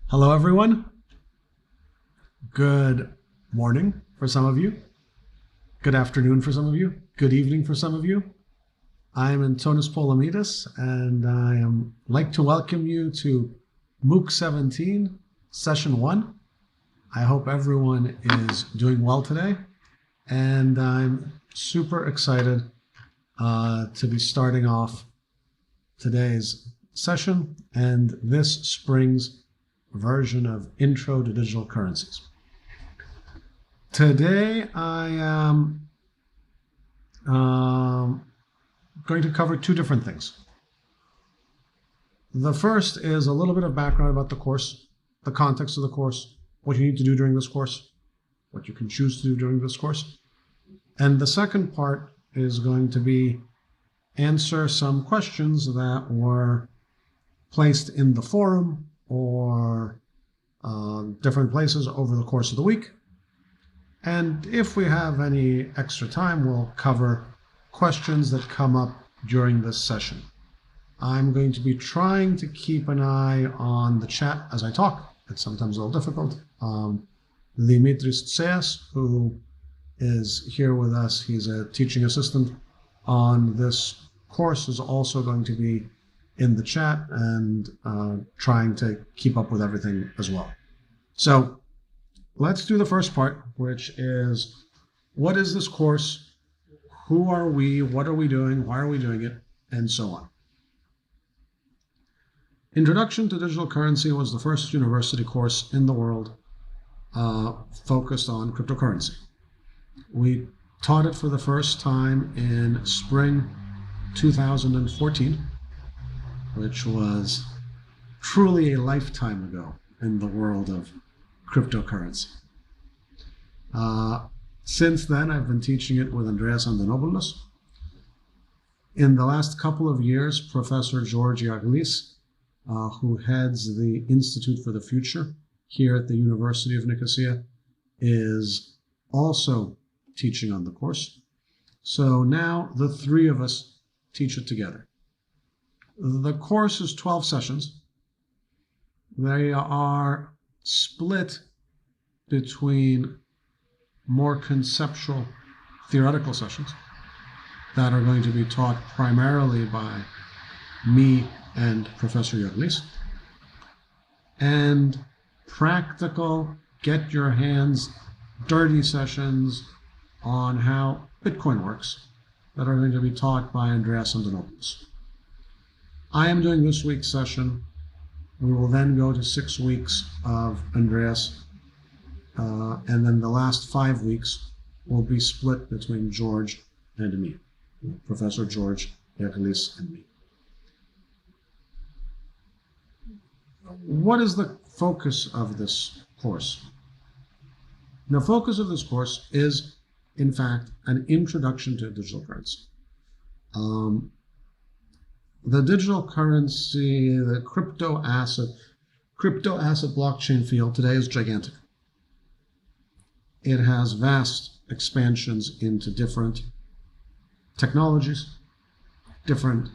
Hello, everyone. Good morning for some of you. Good afternoon for some of you. Good evening for some of you. I am Antonis Polemitis, and I am like to welcome you to MOOC 17, Session 1. I hope everyone is doing well today, and I'm super excited to be starting off today's session and this spring's version of Intro to Digital Currencies. Today I am going to cover two different things. The first is a little bit of background about the course, the context of the course, what you need to do during this course, what you can choose to do during this course. And the second part is going to be answer some questions that were placed in the forum or different places over the course of the week. And if we have any extra time, we'll cover questions that come up during this session. I'm going to be trying to keep an eye on the chat as I talk. It's sometimes a little difficult. Dimitris Tseas, who is here with us, he's a teaching assistant on this course, is also going to be in the chat and trying to keep up with everything as well. So let's do the first part, which is, what is this course? Who are we? What are we doing? Why are we doing it? And so on. Introduction to Digital Currency was the first university course in the world focused on cryptocurrency. We taught it for the first time in spring 2014, which was truly a lifetime ago in the world of cryptocurrency. Since then, I've been teaching it with Andreas Antonopoulos. In the last couple of years, Professor George Iaglis, who heads the Institute for the Future here at the University of Nicosia, is also teaching on the course. So now the three of us teach it together. The course is 12 sessions. They are split between more conceptual theoretical sessions that are going to be taught primarily by me and Professor Iaglis, and practical, get your hands dirty sessions on how Bitcoin works that are going to be taught by Andreas Antonopoulos. I am doing this week's session. We will then go to 6 weeks of Andreas, and then the last 5 weeks will be split between George and me, Professor George Iaglis and me. What is the focus of this course? The focus of this course is, in fact, an introduction to digital currency. The digital currency, the crypto asset blockchain field today is gigantic. It has vast expansions into different technologies, different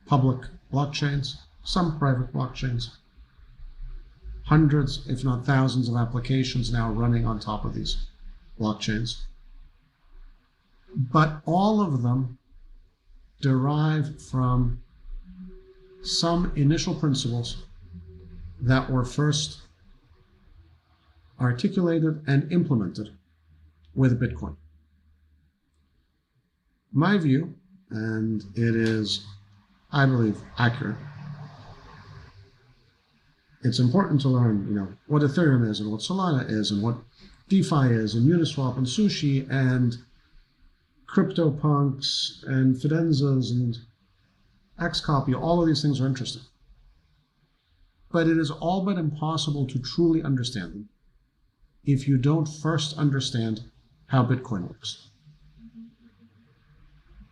public blockchains, some private blockchains, hundreds, if not thousands, of applications now running on top of these blockchains. But all of them derive from some initial principles that were first articulated and implemented with Bitcoin. My view, and it is, I believe, accurate. It's important to learn, what Ethereum is and what Solana is and what DeFi is and Uniswap and Sushi and CryptoPunks and Fidenzas and Xcopy. All of these things are interesting. But it is all but impossible to truly understand them if you don't first understand how Bitcoin works.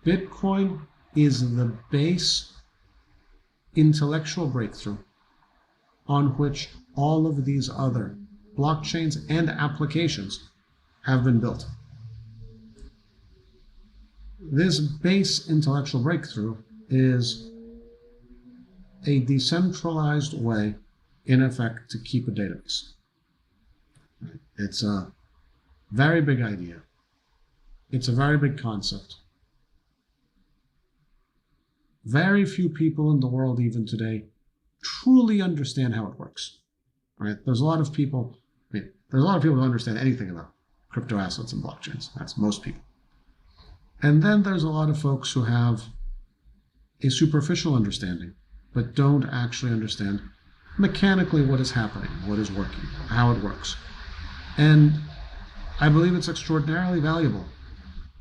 Bitcoin is the base intellectual breakthrough on which all of these other blockchains and applications have been built. This base intellectual breakthrough is a decentralized way, in effect, to keep a database. It's a very big idea. It's a very big concept. Very few people in the world, even today, truly understand how it works. Right? There's a lot of people who understand anything about crypto assets and blockchains. That's most people. And then there's a lot of folks who have a superficial understanding, but don't actually understand mechanically what is happening, what is working, how it works. And I believe it's extraordinarily valuable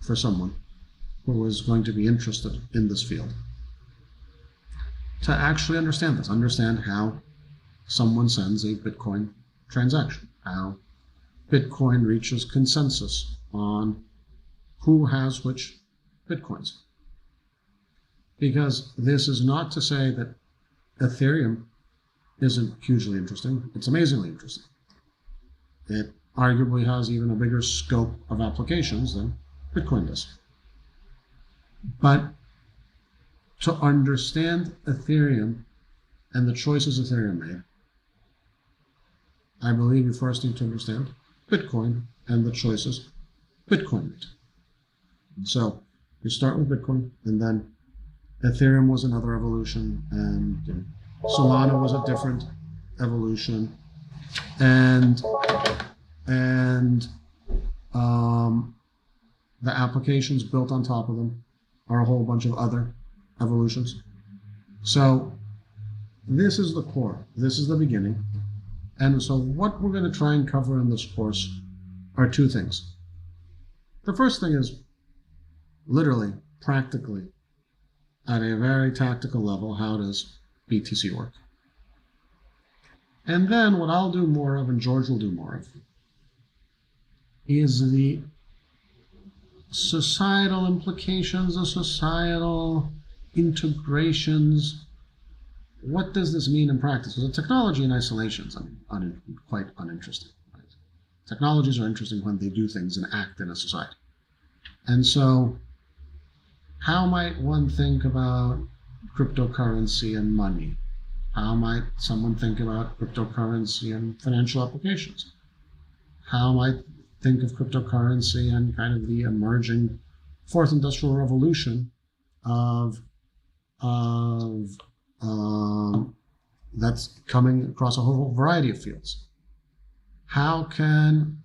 for someone who is going to be interested in this field to actually understand this, understand how someone sends a Bitcoin transaction, how Bitcoin reaches consensus on who has which Bitcoins. Because this is not to say that Ethereum isn't hugely interesting. It's amazingly interesting. It arguably has even a bigger scope of applications than Bitcoin does. But to understand Ethereum and the choices Ethereum made, I believe you first need to understand Bitcoin and the choices Bitcoin made. So you start with Bitcoin, and then Ethereum was another evolution, and Solana was a different evolution, and the applications built on top of them are a whole bunch of other evolutions. So this is the core. This is the beginning. And so what we're going to try and cover in this course are two things. The first thing is literally, practically, at a very tactical level, how does BTC work? And then what I'll do more of, and George will do more of, is the societal implications, the societal integrations. What does this mean in practice? Because the technology in isolation is quite uninteresting. Right? Technologies are interesting when they do things and act in a society. And so how might one think about cryptocurrency and money? How might someone think about cryptocurrency and financial applications? How might think of cryptocurrency and kind of the emerging fourth industrial revolution that's coming across a whole variety of fields? How can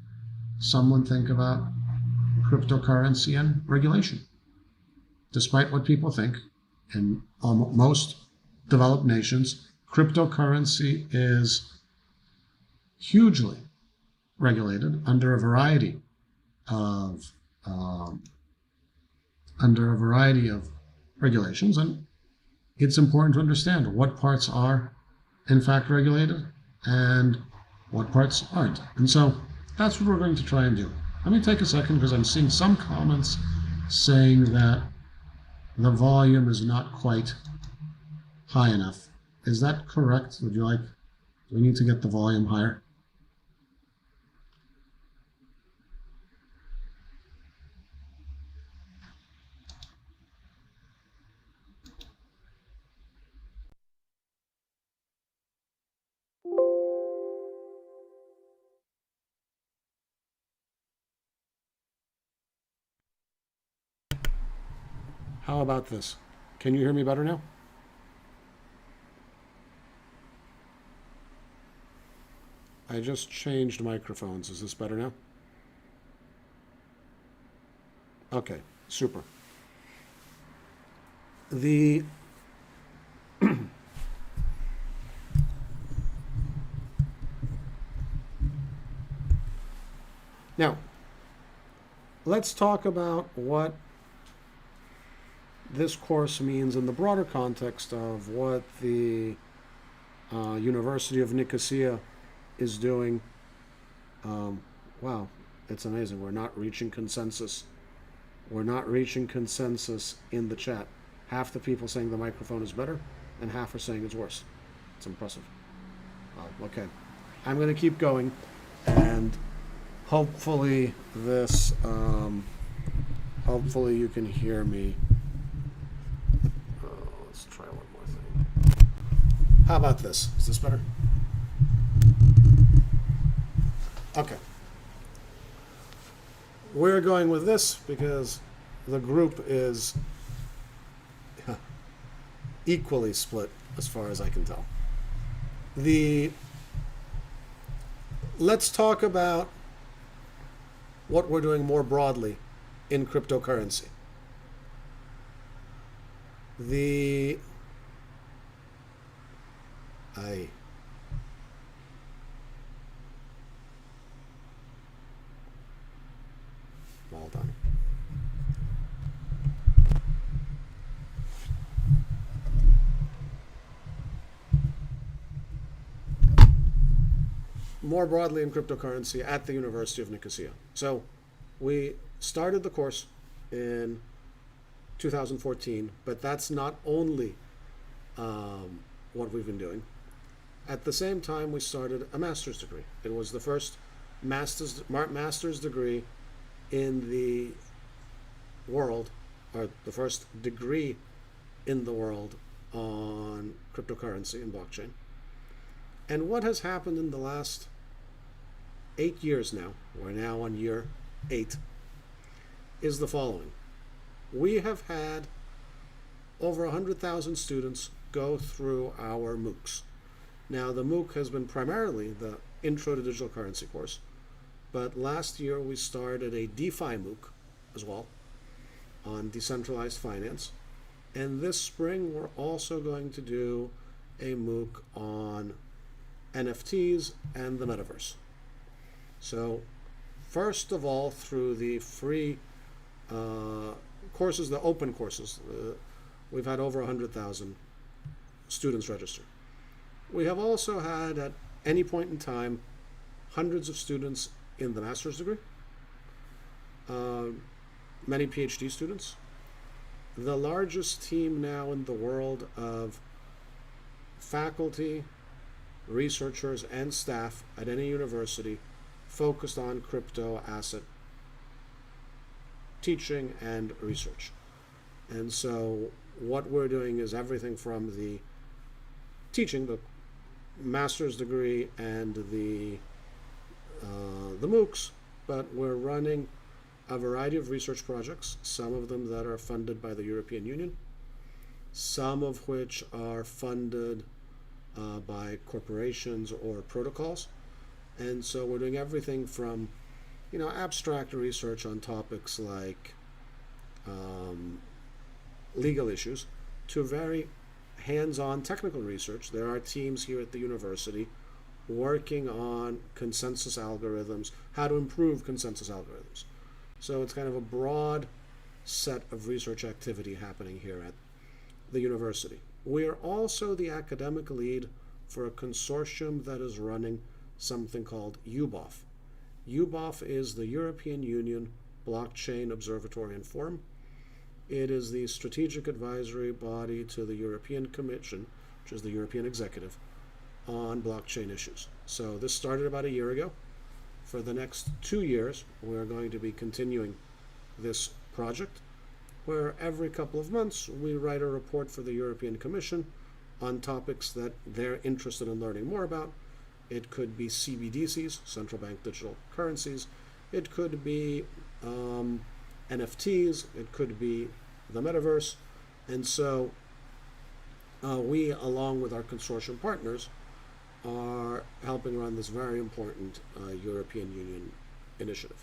someone think about cryptocurrency and regulation? Despite what people think, in most developed nations, cryptocurrency is hugely regulated under a variety of regulations, and it's important to understand what parts are in fact regulated and what parts aren't. And so that's what we're going to try and do. Let me take a second, because I'm seeing some comments saying that the volume is not quite high enough. Is that correct? Do we need to get the volume higher? How about this? Can you hear me better now? I just changed microphones. Is this better now? Okay, super. Now, let's talk about what this course means in the broader context of what the University of Nicosia is doing. Wow, it's amazing. We're not reaching consensus. We're not reaching consensus in the chat. Half the people saying the microphone is better, and half are saying it's worse. It's impressive. Okay, I'm going to keep going, and hopefully this, hopefully you can hear me. Let's try one more thing. How about this? Is this better? Okay. We're going with this because the group is equally split as far as I can tell. Let's talk about what we're doing more broadly in cryptocurrency. Well done. More broadly in cryptocurrency at the University of Nicosia. So we started the course in 2014, but that's not only what we've been doing. At the same time, we started a master's degree. It was the first master's degree in the world, or the first degree in the world on cryptocurrency and blockchain. And what has happened in the last 8 years now, we're now on year 8, is the following. We have had over 100,000 students go through our MOOCs. Now, the MOOC has been primarily the Intro to Digital Currency course, but last year we started a DeFi MOOC as well on decentralized finance. And this spring we're also going to do a MOOC on NFTs and the metaverse. So first of all, through the free courses, the open courses, we've had over 100,000 students register. We have also had at any point in time hundreds of students in the master's degree, many PhD students. The largest team now in the world of faculty, researchers, and staff at any university focused on crypto asset teaching and research. And so what we're doing is everything from the teaching, the master's degree, and the MOOCs, but we're running a variety of research projects, some of them that are funded by the European Union, some of which are funded by corporations or protocols. And so we're doing everything from, abstract research on topics like legal issues to very hands-on technical research. There are teams here at the university working on consensus algorithms, how to improve consensus algorithms. So it's kind of a broad set of research activity happening here at the university. We are also the academic lead for a consortium that is running something called UBOF. UBOF is the European Union Blockchain Observatory and Forum. It is the strategic advisory body to the European Commission, which is the European Executive, on blockchain issues. So this started about a year ago. For the next 2 years, we're going to be continuing this project, where every couple of months we write a report for the European Commission on topics that they're interested in learning more about. It could be CBDCs, central bank digital currencies. It could be NFTs. It could be the metaverse. And so we, along with our consortium partners, are helping run this very important European Union initiative.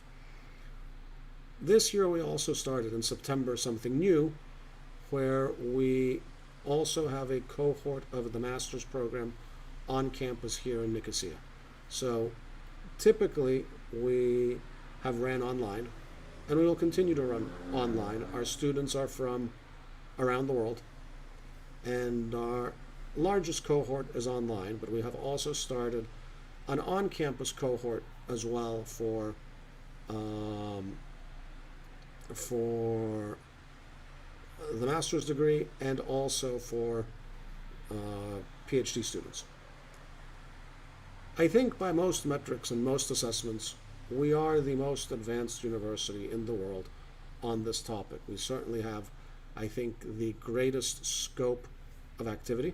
This year we also started in September something new, where we also have a cohort of the master's program on campus here in Nicosia. So typically we have ran online, and we will continue to run online. Our students are from around the world, and our largest cohort is online, but we have also started an on-campus cohort as well for the master's degree and also for PhD students. I think by most metrics and most assessments, we are the most advanced university in the world on this topic. We certainly have, I think, the greatest scope of activity.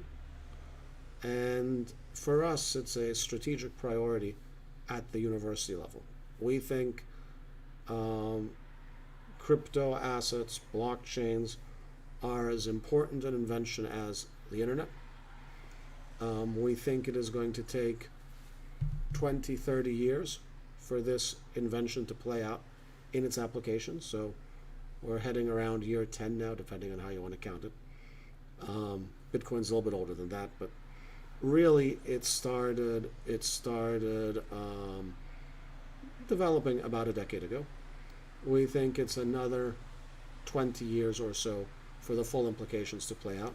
And for us, it's a strategic priority at the university level. We think crypto assets, blockchains, are as important an invention as the internet. We think it is going to take 20, 30 years for this invention to play out in its application. So we're heading around year 10 now, depending on how you want to count it. Bitcoin's a little bit older than that, but really it started developing about a decade ago. We think it's another 20 years or so for the full implications to play out.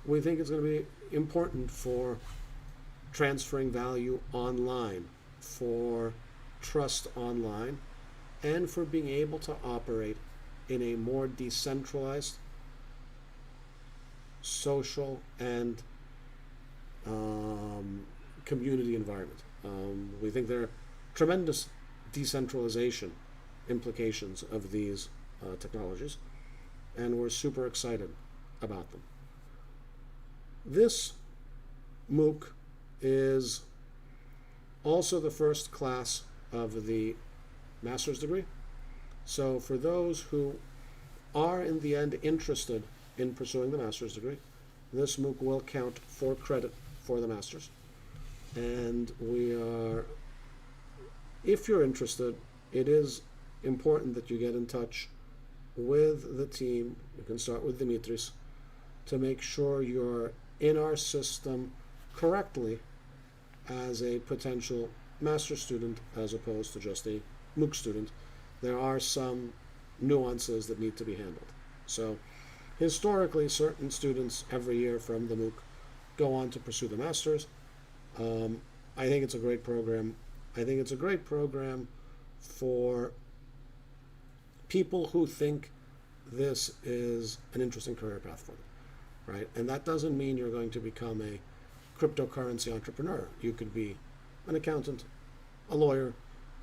We think it's going to be important for transferring value online, for trust online, and for being able to operate in a more decentralized social and community environment. We think there are tremendous decentralization implications of these technologies, and we're super excited about them. This MOOC is also the first class of the master's degree. So for those who are in the end interested in pursuing the master's degree, this MOOC will count for credit for the master's. And if you're interested, it is important that you get in touch with the team. You can start with Dimitris to make sure you're in our system correctly as a potential master's student as opposed to just a MOOC student. There are some nuances that need to be handled. So historically, certain students every year from the MOOC go on to pursue the master's. I think it's a great program. I think it's a great program for people who think this is an interesting career path for them, right? And that doesn't mean you're going to become a cryptocurrency entrepreneur. You could be an accountant, a lawyer,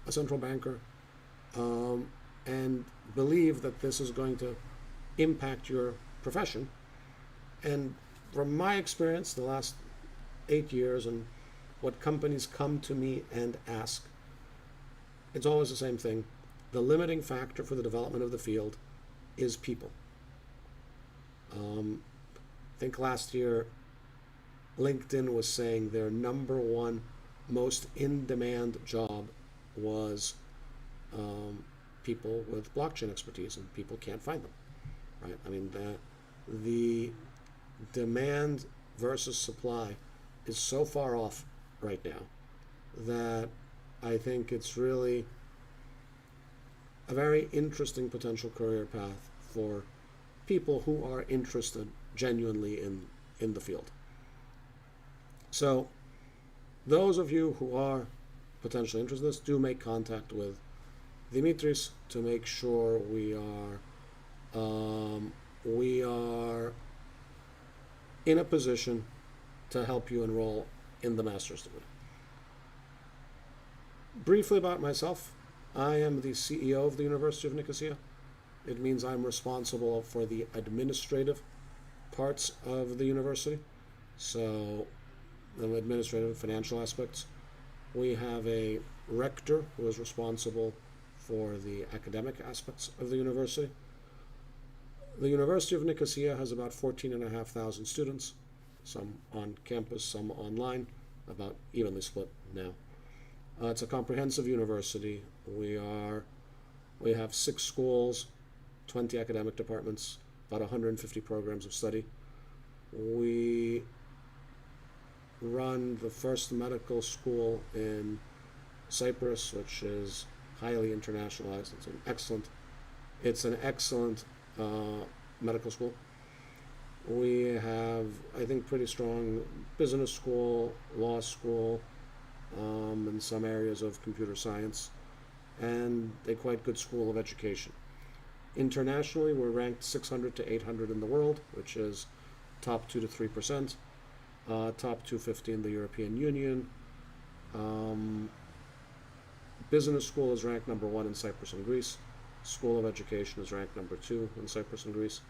a central banker, and believe that this is going to impact your profession. And from my experience, the last 8 years, and what companies come to me and ask, it's always the same thing. The limiting factor for the development of the field is people. I think last year LinkedIn was saying their number one most in-demand job was people with blockchain expertise, and people can't find them, right? I mean, the demand versus supply is so far off right now that I think it's really a very interesting potential career path for people who are interested genuinely in the field. So those of you who are potentially interested in this, do make contact with Dimitris to make sure we are in a position to help you enroll in the master's degree. Briefly about myself, I am the CEO of the University of Nicosia. It means I'm responsible for the administrative parts of the university, so the administrative and financial aspects. We have a rector who is responsible for the academic aspects of the university. The University of Nicosia has about 14,500 students, some on campus, some online, about evenly split now. It's a comprehensive university. We have 6 schools, 20 academic departments, about 150 programs of study. We run the first medical school in Cyprus, which is highly internationalized. It's an excellent medical school. We have, I think, pretty strong business school, law school, in some areas of computer science, and a quite good school of education. Internationally, we're ranked 600 to 800 in the world, which is top 2 to 3%, top 250 in the European Union. Business school is ranked number 1 in Cyprus and Greece. School of Education is ranked number 2 in Cyprus and Greece.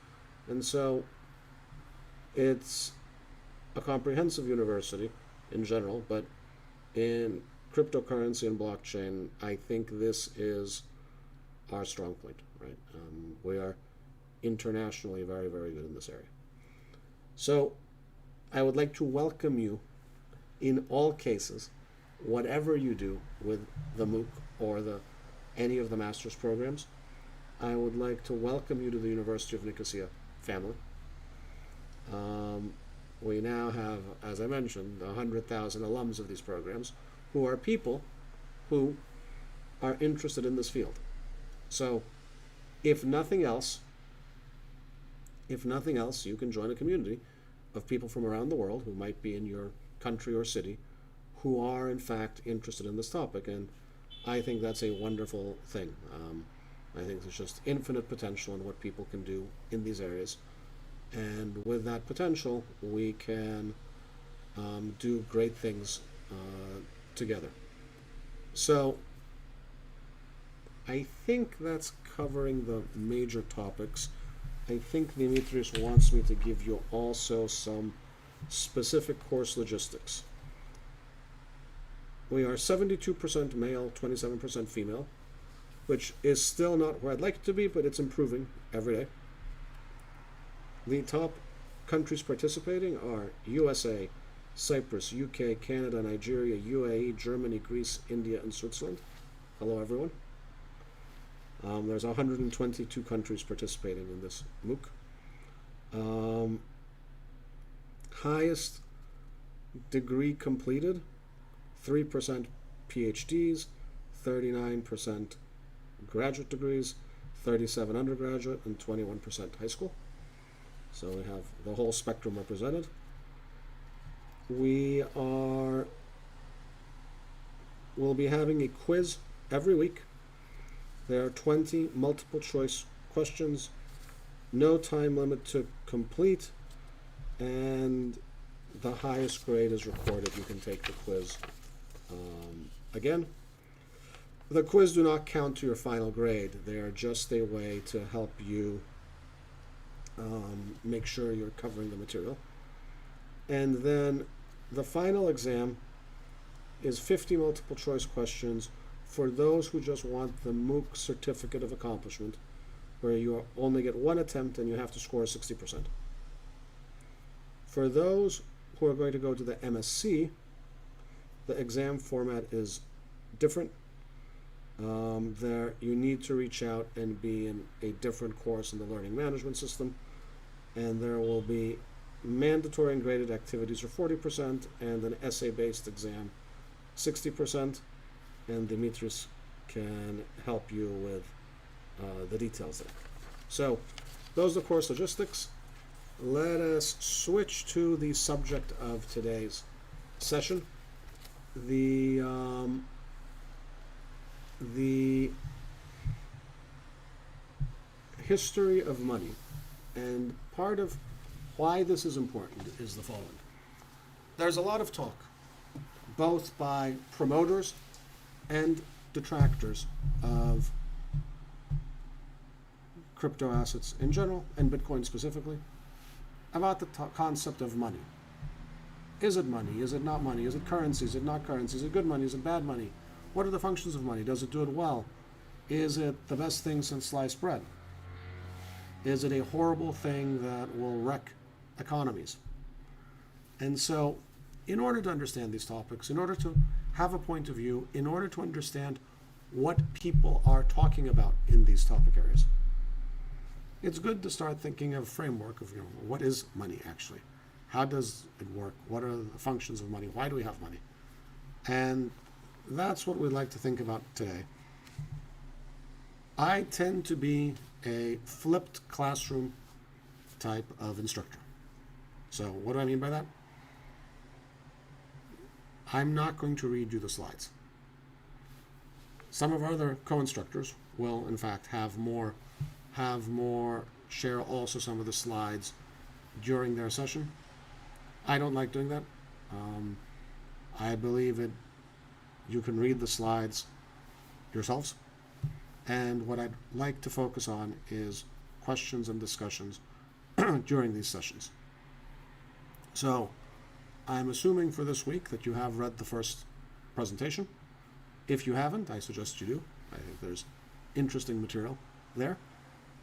And so it's a comprehensive university in general, but in cryptocurrency and blockchain, I think this is our strong point, right? We are internationally very, very good in this area. So I would like to welcome you in all cases, whatever you do with the MOOC or any of the master's programs. I would like to welcome you to the University of Nicosia family. We now have, as I mentioned, 100,000 alums of these programs who are people who are interested in this field. So if nothing else, you can join a community of people from around the world who might be in your country or city who are in fact interested in this topic, and I think that's a wonderful thing. I think there's just infinite potential in what people can do in these areas, and with that potential we can do great things together. So I think that's covering the major topics. I think Dimitris wants me to give you also some specific course logistics. We are 72% male, 27% female, which is still not where I'd like it to be, but it's improving every day. The top countries participating are USA, Cyprus, UK, Canada, Nigeria, UAE, Germany, Greece, India, and Switzerland. Hello, everyone. There's 122 countries participating in this MOOC. Highest degree completed, 3% PhDs, 39% graduate degrees, 37 undergraduate, and 21% high school. So we have the whole spectrum represented. We'll be having a quiz every week. There are 20 multiple choice questions, no time limit to complete, and the highest grade is recorded. You can take the quiz again. The quiz do not count to your final grade. They are just a way to help you make sure you're covering the material. And then the final exam is 50 multiple choice questions for those who just want the MOOC certificate of accomplishment, where you only get one attempt and you have to score 60%. For those who are going to go to the MSc, the exam format is different. There you need to reach out and be in a different course in the learning management system, and there will be mandatory and graded activities are 40% and an essay-based exam 60%, and Dimitris can help you with the details there. So those are the course logistics. Let us switch to the subject of today's session, the history of money. And part of why this is important is the following. There's a lot of talk, both by promoters and detractors of crypto assets in general, and Bitcoin specifically, about the concept of money. Is it money? Is it not money? Is it currency? Is it not currency? Is it good money? Is it bad money? What are the functions of money? Does it do it well? Is it the best thing since sliced bread? Is it a horrible thing that will wreck economies? And so, in order to understand these topics, in order to have a point of view, in order to understand what people are talking about in these topic areas, it's good to start thinking of a framework of, what is money actually? How does it work? What are the functions of money? Why do we have money? And that's what we'd like to think about today. I tend to be a flipped classroom type of instructor. So what do I mean by that? I'm not going to read you the slides. Some of our other co-instructors will, in fact, have more share also some of the slides during their session. I don't like doing that. I believe you can read the slides yourselves. And what I'd like to focus on is questions and discussions during these sessions. So I'm assuming for this week that you have read the first presentation. If you haven't, I suggest you do. I think there's interesting material there.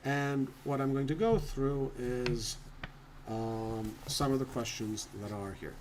And what I'm going to go through is some of the questions that are here.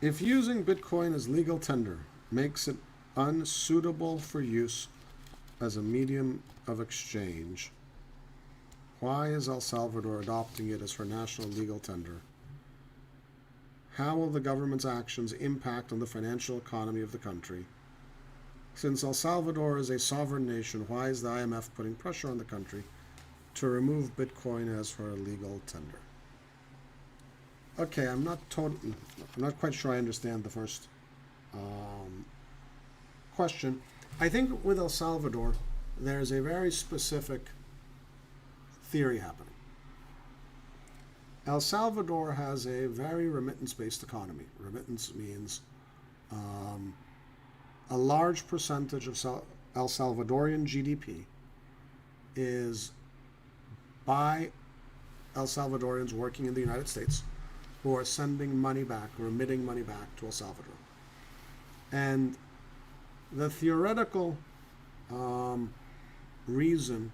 If using Bitcoin as legal tender makes it unsuitable for use as a medium of exchange, why is El Salvador adopting it as her national legal tender? How will the government's actions impact on the financial economy of the country? Since El Salvador is a sovereign nation, why is the IMF putting pressure on the country to remove Bitcoin as her legal tender? Okay, I'm not quite sure I understand the first question. I think with El Salvador, there's a very specific theory happening. El Salvador has a very remittance-based economy. Remittance means a large percentage of El Salvadorian GDP is by El Salvadorians working in the United States who are sending money back, remitting money back to El Salvador. And the theoretical reason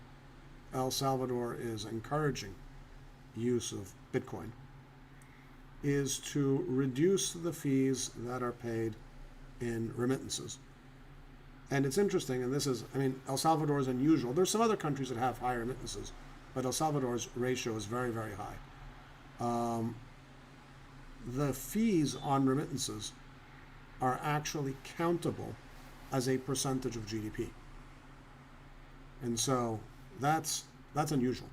El Salvador is encouraging use of Bitcoin is to reduce the fees that are paid in remittances. And it's interesting, and this is, El Salvador is unusual. There's some other countries that have higher remittances, but El Salvador's ratio is very, very high. The fees on remittances are actually countable as a percentage of GDP. And so that's unusual.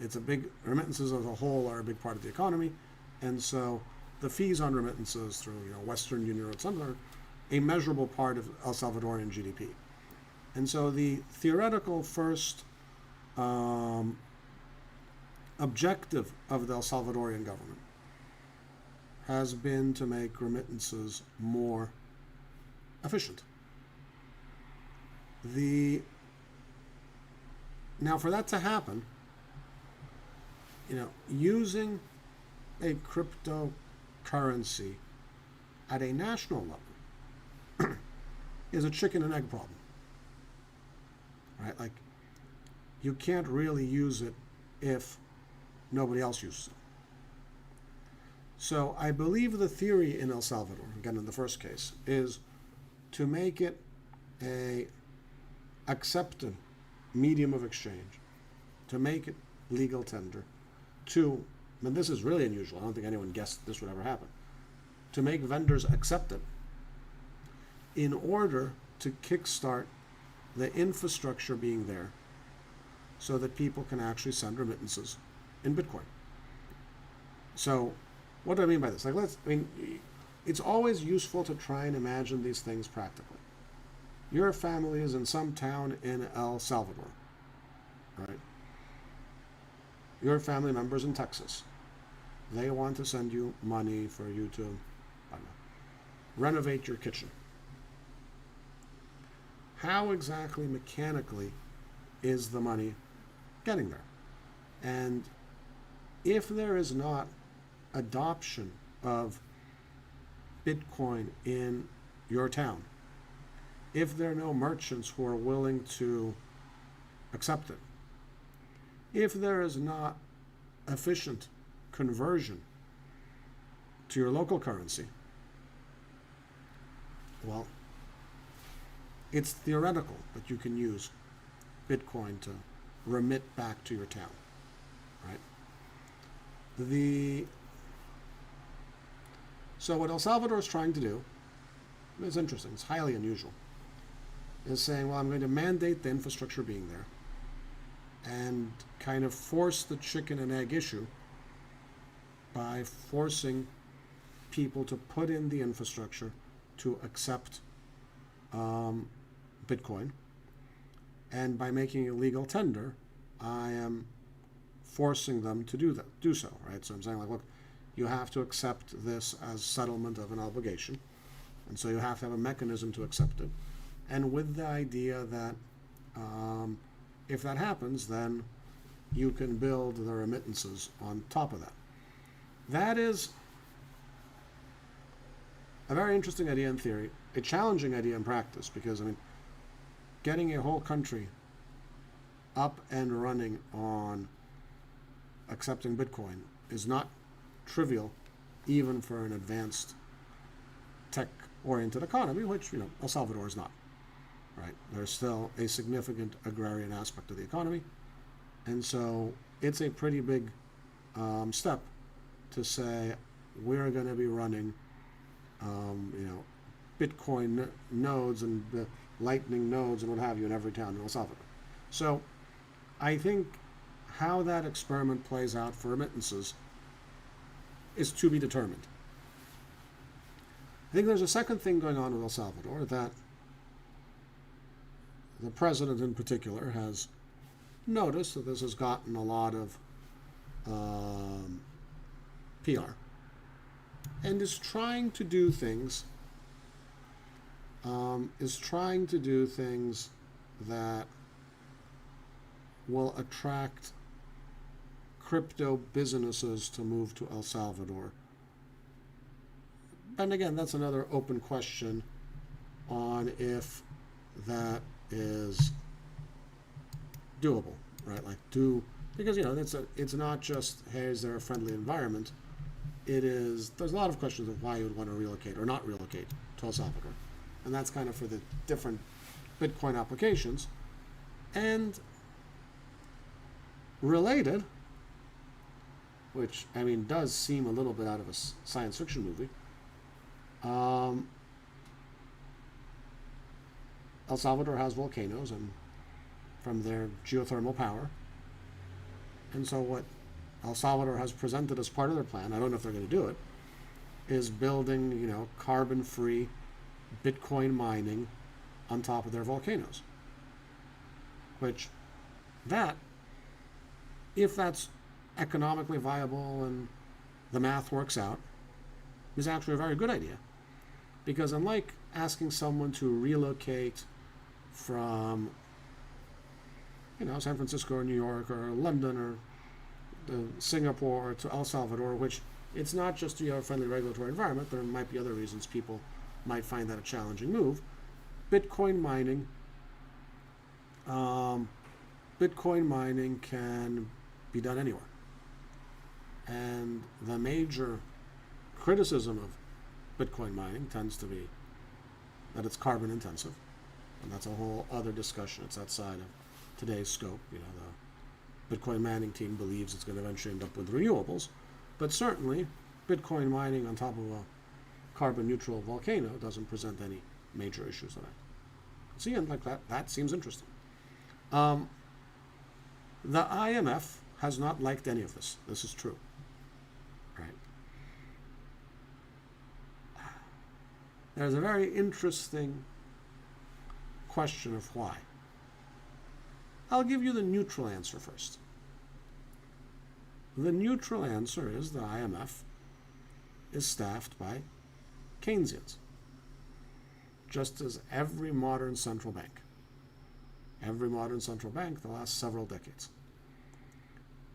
It's a big, remittances as a whole are a big part of the economy. And so the fees on remittances through Western Union or something are a measurable part of El Salvadorian GDP. And so the theoretical first objective of the El Salvadorian government has been to make remittances more efficient. Now, for that to happen, using a cryptocurrency at a national level is a chicken and egg problem, right? Like, you can't really use it if nobody else uses it. So I believe the theory in El Salvador, again in the first case, is to make it a accepted medium of exchange, to make it legal tender, this is really unusual, I don't think anyone guessed this would ever happen, to make vendors accept it in order to kickstart the infrastructure being there so that people can actually send remittances in Bitcoin. So what do I mean by this? It's always useful to try and imagine these things practically. Your family is in some town in El Salvador, right? Your family members in Texas. They want to send you money for you to, renovate your kitchen. How exactly mechanically is the money getting there? And if there is not adoption of Bitcoin in your town, if there are no merchants who are willing to accept it, if there is not efficient conversion to your local currency, well, it's theoretical that you can use Bitcoin to remit back to your town, right? So what El Salvador is trying to do, it's interesting, it's highly unusual, is saying, well, I'm going to mandate the infrastructure being there and kind of force the chicken and egg issue by forcing people to put in the infrastructure to accept Bitcoin. And by making it legal tender, I am forcing them to do so, right? So I'm saying, like, look, you have to accept this as settlement of an obligation, and so you have to have a mechanism to accept it, and with the idea that if that happens, then you can build the remittances on top of that. That is a very interesting idea in theory, a challenging idea in practice, because, I mean, getting a whole country up and running on accepting Bitcoin is not trivial, even for an advanced tech-oriented economy, which, El Salvador is not, right? There's still a significant agrarian aspect of the economy, and so it's a pretty big step to say we're going to be running, Bitcoin nodes and the Lightning nodes and what have you in every town in El Salvador. So I think how that experiment plays out for remittances is to be determined. I think there's a second thing going on with El Salvador that the president in particular has noticed that this has gotten a lot of PR and is trying to do things that will attract crypto businesses to move to El Salvador. And again, that's another open question on if that is doable, right? Because it's not just, hey, is there a friendly environment? There's a lot of questions of why you would want to relocate or not relocate to El Salvador. And that's kind of for the different Bitcoin applications. And related, which, does seem a little bit out of a science fiction movie, El Salvador has volcanoes and from their geothermal power. And so what El Salvador has presented as part of their plan, I don't know if they're going to do it, is building, carbon-free Bitcoin mining on top of their volcanoes. Which, if that's economically viable and the math works out, is actually a very good idea. Because unlike asking someone to relocate from, San Francisco or New York or London or Singapore to El Salvador, which it's not just to have a friendly regulatory environment, there might be other reasons people might find that a challenging move. Bitcoin mining can be done anywhere. And the major criticism of Bitcoin mining tends to be that it's carbon intensive. And that's a whole other discussion. It's outside of today's scope. The Bitcoin mining team believes it's going to eventually end up with renewables. But certainly, Bitcoin mining on top of a carbon neutral volcano doesn't present any major issues on it. See, and that seems interesting. The IMF has not liked any of this. This is true. Right? There's a very interesting question of why. I'll give you the neutral answer first. The neutral answer is the IMF is staffed by Keynesians, just as every modern central bank the last several decades.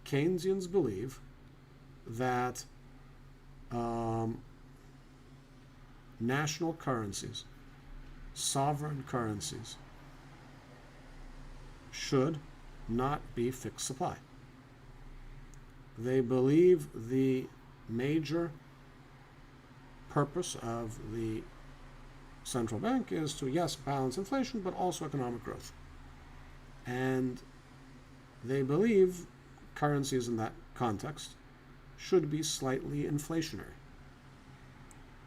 Keynesians believe that national currencies, sovereign currencies, should not be fixed supply. They believe the major purpose of the central bank is to, yes, balance inflation, but also economic growth. And they believe currencies in that context should be slightly inflationary.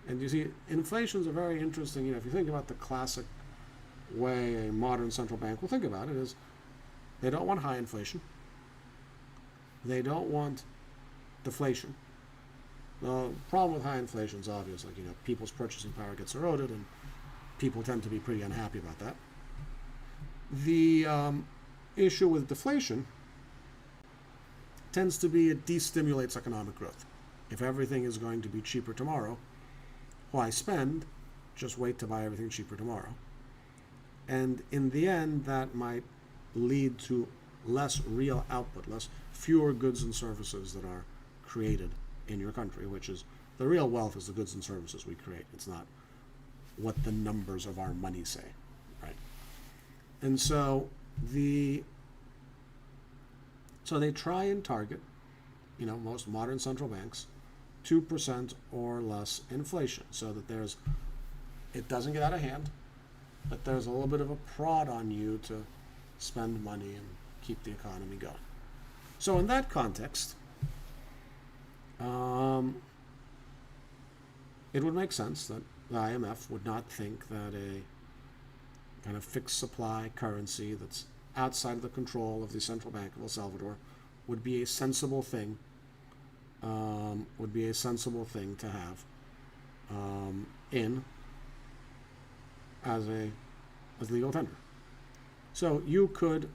And you see, inflation is a very interesting, if you think about the classic way a modern central bank will think about it, is they don't want high inflation. They don't want deflation. The problem with high inflation is obvious. People's purchasing power gets eroded, and people tend to be pretty unhappy about that. The issue with deflation tends to be it destimulates economic growth. If everything is going to be cheaper tomorrow, why spend? Just wait to buy everything cheaper tomorrow. And in the end, that might lead to less real output, fewer goods and services that are created in your country, which is the real wealth is the goods and services we create. It's not what the numbers of our money say, right? And so they try and target, most modern central banks, 2% or less inflation, so that it doesn't get out of hand, but there's a little bit of a prod on you to spend money and keep the economy going. So in that context, it would make sense that the IMF would not think that a kind of fixed supply currency that's outside of the control of the Central Bank of El Salvador would be a sensible thing. To have in as legal tender. So you could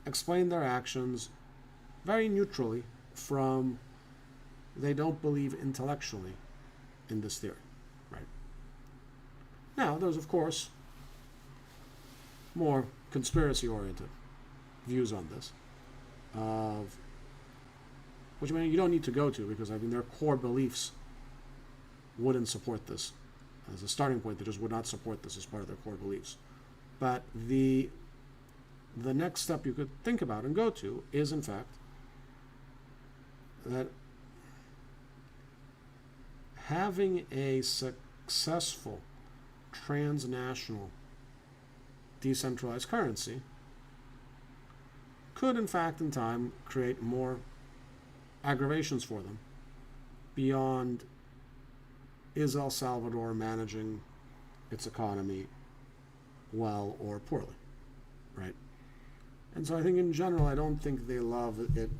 explain their actions very neutrally from they don't believe intellectually in this theory, right? Now, there's, of course, more conspiracy-oriented views on this, which you don't need to go to, because their core beliefs wouldn't support this as a starting point. They just would not support this as part of their core beliefs. But the next step you could think about and go to is, in fact, that having a successful transnational decentralized currency could, in fact, in time, create more aggravations for them beyond is El Salvador managing its economy well or poorly, right? And so I think in general, I don't think they love it.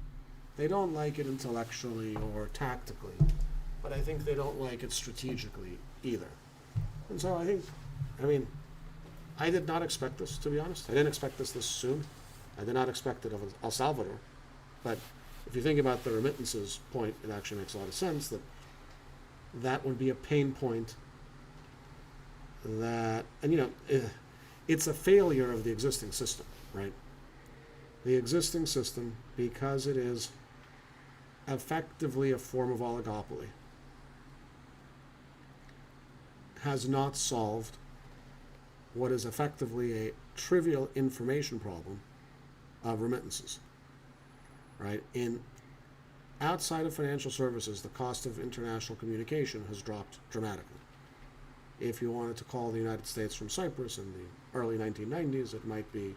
They don't like it intellectually or tactically, but I think they don't like it strategically either. And so I did not expect this, to be honest. I didn't expect this soon. I did not expect it of El Salvador. But if you think about the remittances point, it actually makes a lot of sense that would be a pain point it's a failure of the existing system, right? The existing system, because it is effectively a form of oligopoly, has not solved what is effectively a trivial information problem of remittances, right? Outside of financial services, the cost of international communication has dropped dramatically. If you wanted to call the United States from Cyprus in the early 1990s, it might be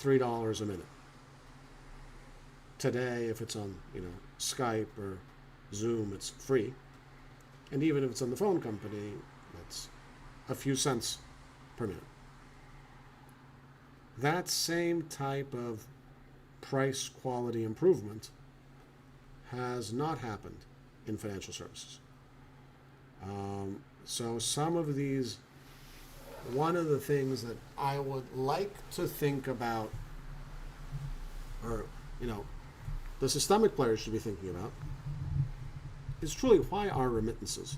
$3 a minute. Today, if it's on Skype or Zoom, it's free. And even if it's on the phone company, it's a few cents per minute. That same type of price quality improvement has not happened in financial services. So some of these, one of the things that I would like to think about, or the systemic players should be thinking about, is truly why are remittance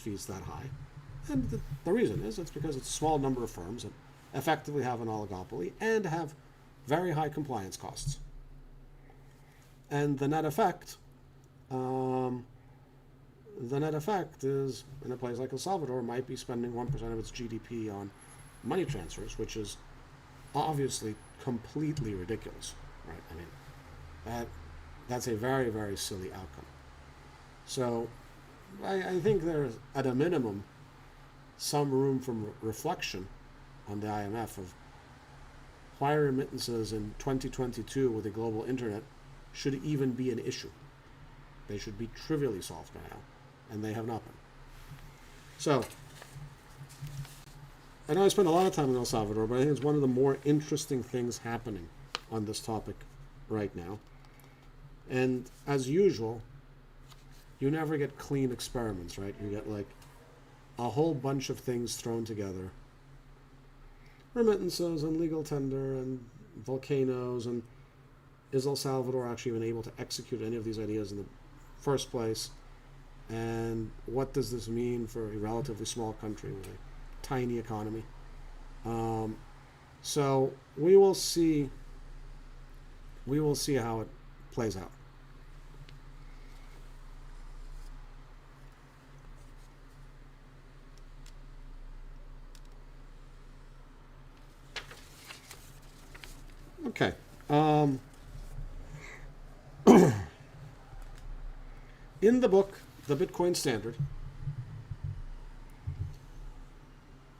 fees that high? And the reason is it's because it's a small number of firms that effectively have an oligopoly and have very high compliance costs. And the net effect is, in a place like El Salvador, might be spending 1% of its GDP on money transfers, which is obviously completely ridiculous, right? That's a very, very silly outcome. So I think there's, at a minimum, some room for reflection on the IMF of why remittances in 2022 with the global internet should even be an issue. They should be trivially solved by now, and they have not been. So, I know I spent a lot of time in El Salvador, but I think it's one of the more interesting things happening on this topic right now. And as usual, you never get clean experiments, right? You get a whole bunch of things thrown together. Remittances and legal tender and volcanoes, and is El Salvador actually even able to execute any of these ideas in the first place? And what does this mean for a relatively small country with a tiny economy? So we will see. We will see how it plays out. Okay. In the book, The Bitcoin Standard,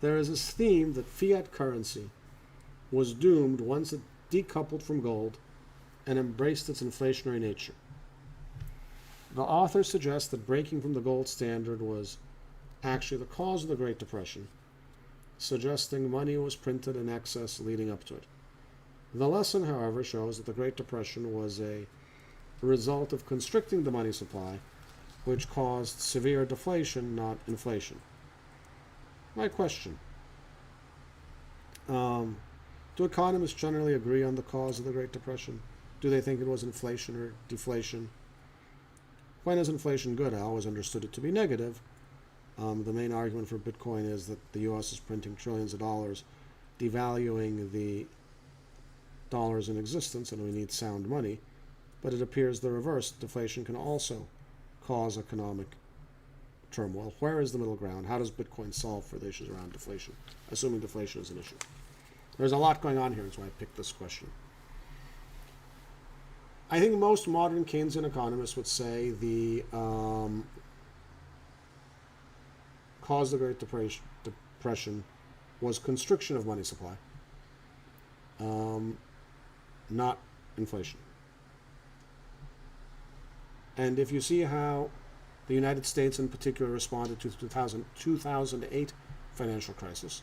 there is this theme that fiat currency was doomed once it decoupled from gold and embraced its inflationary nature. The author suggests that breaking from the gold standard was actually the cause of the Great Depression, suggesting money was printed in excess leading up to it. The lesson, however, shows that the Great Depression was a result of constricting the money supply, which caused severe deflation, not inflation. My question. Do economists generally agree on the cause of the Great Depression? Do they think it was inflation or deflation? When is inflation good? I always understood it to be negative. The main argument for Bitcoin is that the U.S. is printing trillions of dollars, devaluing the dollars in existence, and we need sound money. But it appears the reverse. Deflation can also cause economic turmoil. Where is the middle ground? How does Bitcoin solve for the issues around deflation, assuming deflation is an issue? There's a lot going on here, that's why I picked this question. I think most modern Keynesian economists would say the cause of the Great Depression was constriction of money supply, not inflation. And if you see how the United States in particular responded to the 2008 financial crisis,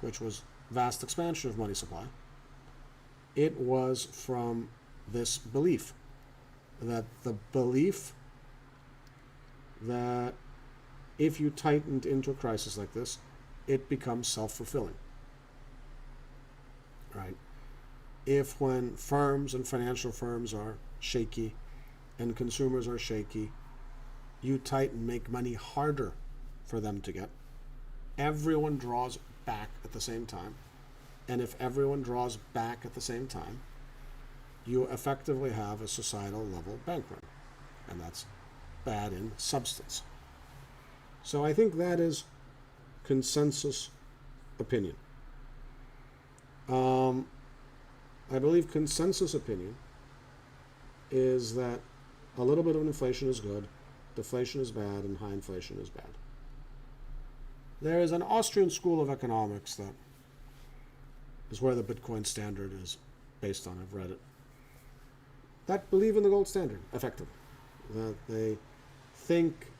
which was vast expansion of money supply, it was from this belief that if you tightened into a crisis like this, it becomes self-fulfilling. Right? If when firms and financial firms are shaky and consumers are shaky, you tighten, make money harder for them to get, everyone draws back at the same time. And if everyone draws back at the same time, you effectively have a societal level bank run. And that's bad in substance. So I think that is consensus opinion. I believe consensus opinion is that a little bit of inflation is good, deflation is bad, and high inflation is bad. There is an Austrian school of economics that is where the Bitcoin standard is based on. I've read it. That believe in the gold standard, effectively. That they think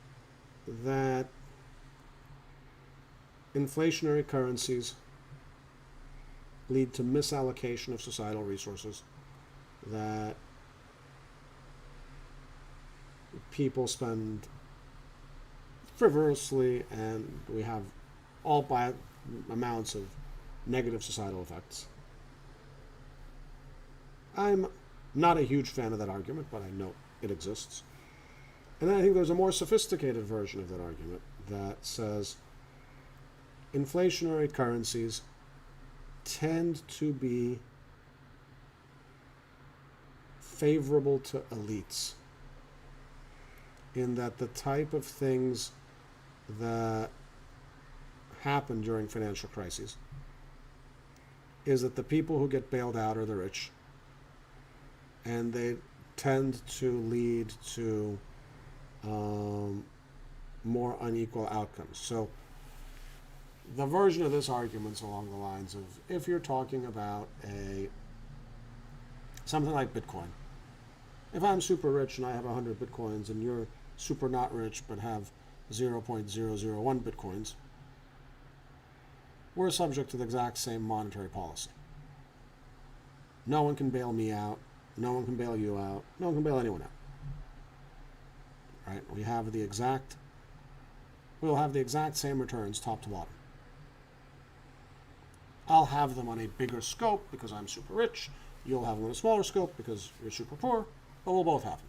that inflationary currencies lead to misallocation of societal resources, that people spend frivolously, and we have all by amounts of negative societal effects. I'm not a huge fan of that argument, but I know it exists. And then I think there's a more sophisticated version of that argument that says inflationary currencies tend to be favorable to elites, in that the type of things that happen during financial crises is that the people who get bailed out are the rich, and they tend to lead to more unequal outcomes. So the version of this argument is along the lines of, if you're talking about something like Bitcoin, if I'm super rich and I have 100 Bitcoins and you're super not rich but have 0.001 Bitcoins, we're subject to the exact same monetary policy. No one can bail me out. No one can bail you out. No one can bail anyone out. Right? We have the exact we'll have the exact same returns top to bottom. I'll have them on a bigger scope because I'm super rich. You'll have them on a smaller scope because you're super poor, but we'll both have them.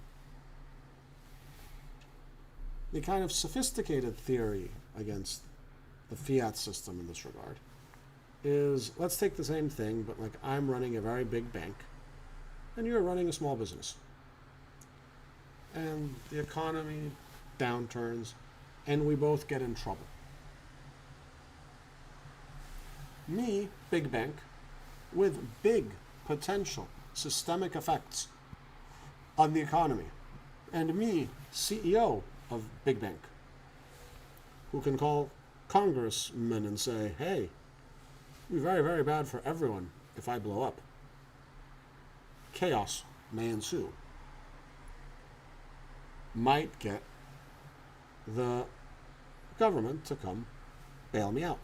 The kind of sophisticated theory against the fiat system in this regard is, let's take the same thing, but like I'm running a very big bank and you're running a small business. And the economy downturns and we both get in trouble. Me, big bank, with big potential systemic effects on the economy, and me, CEO of big bank, who can call congressmen and say, hey, it'd be very, very bad for everyone if I blow up. Chaos may ensue. Might get the government to come bail me out,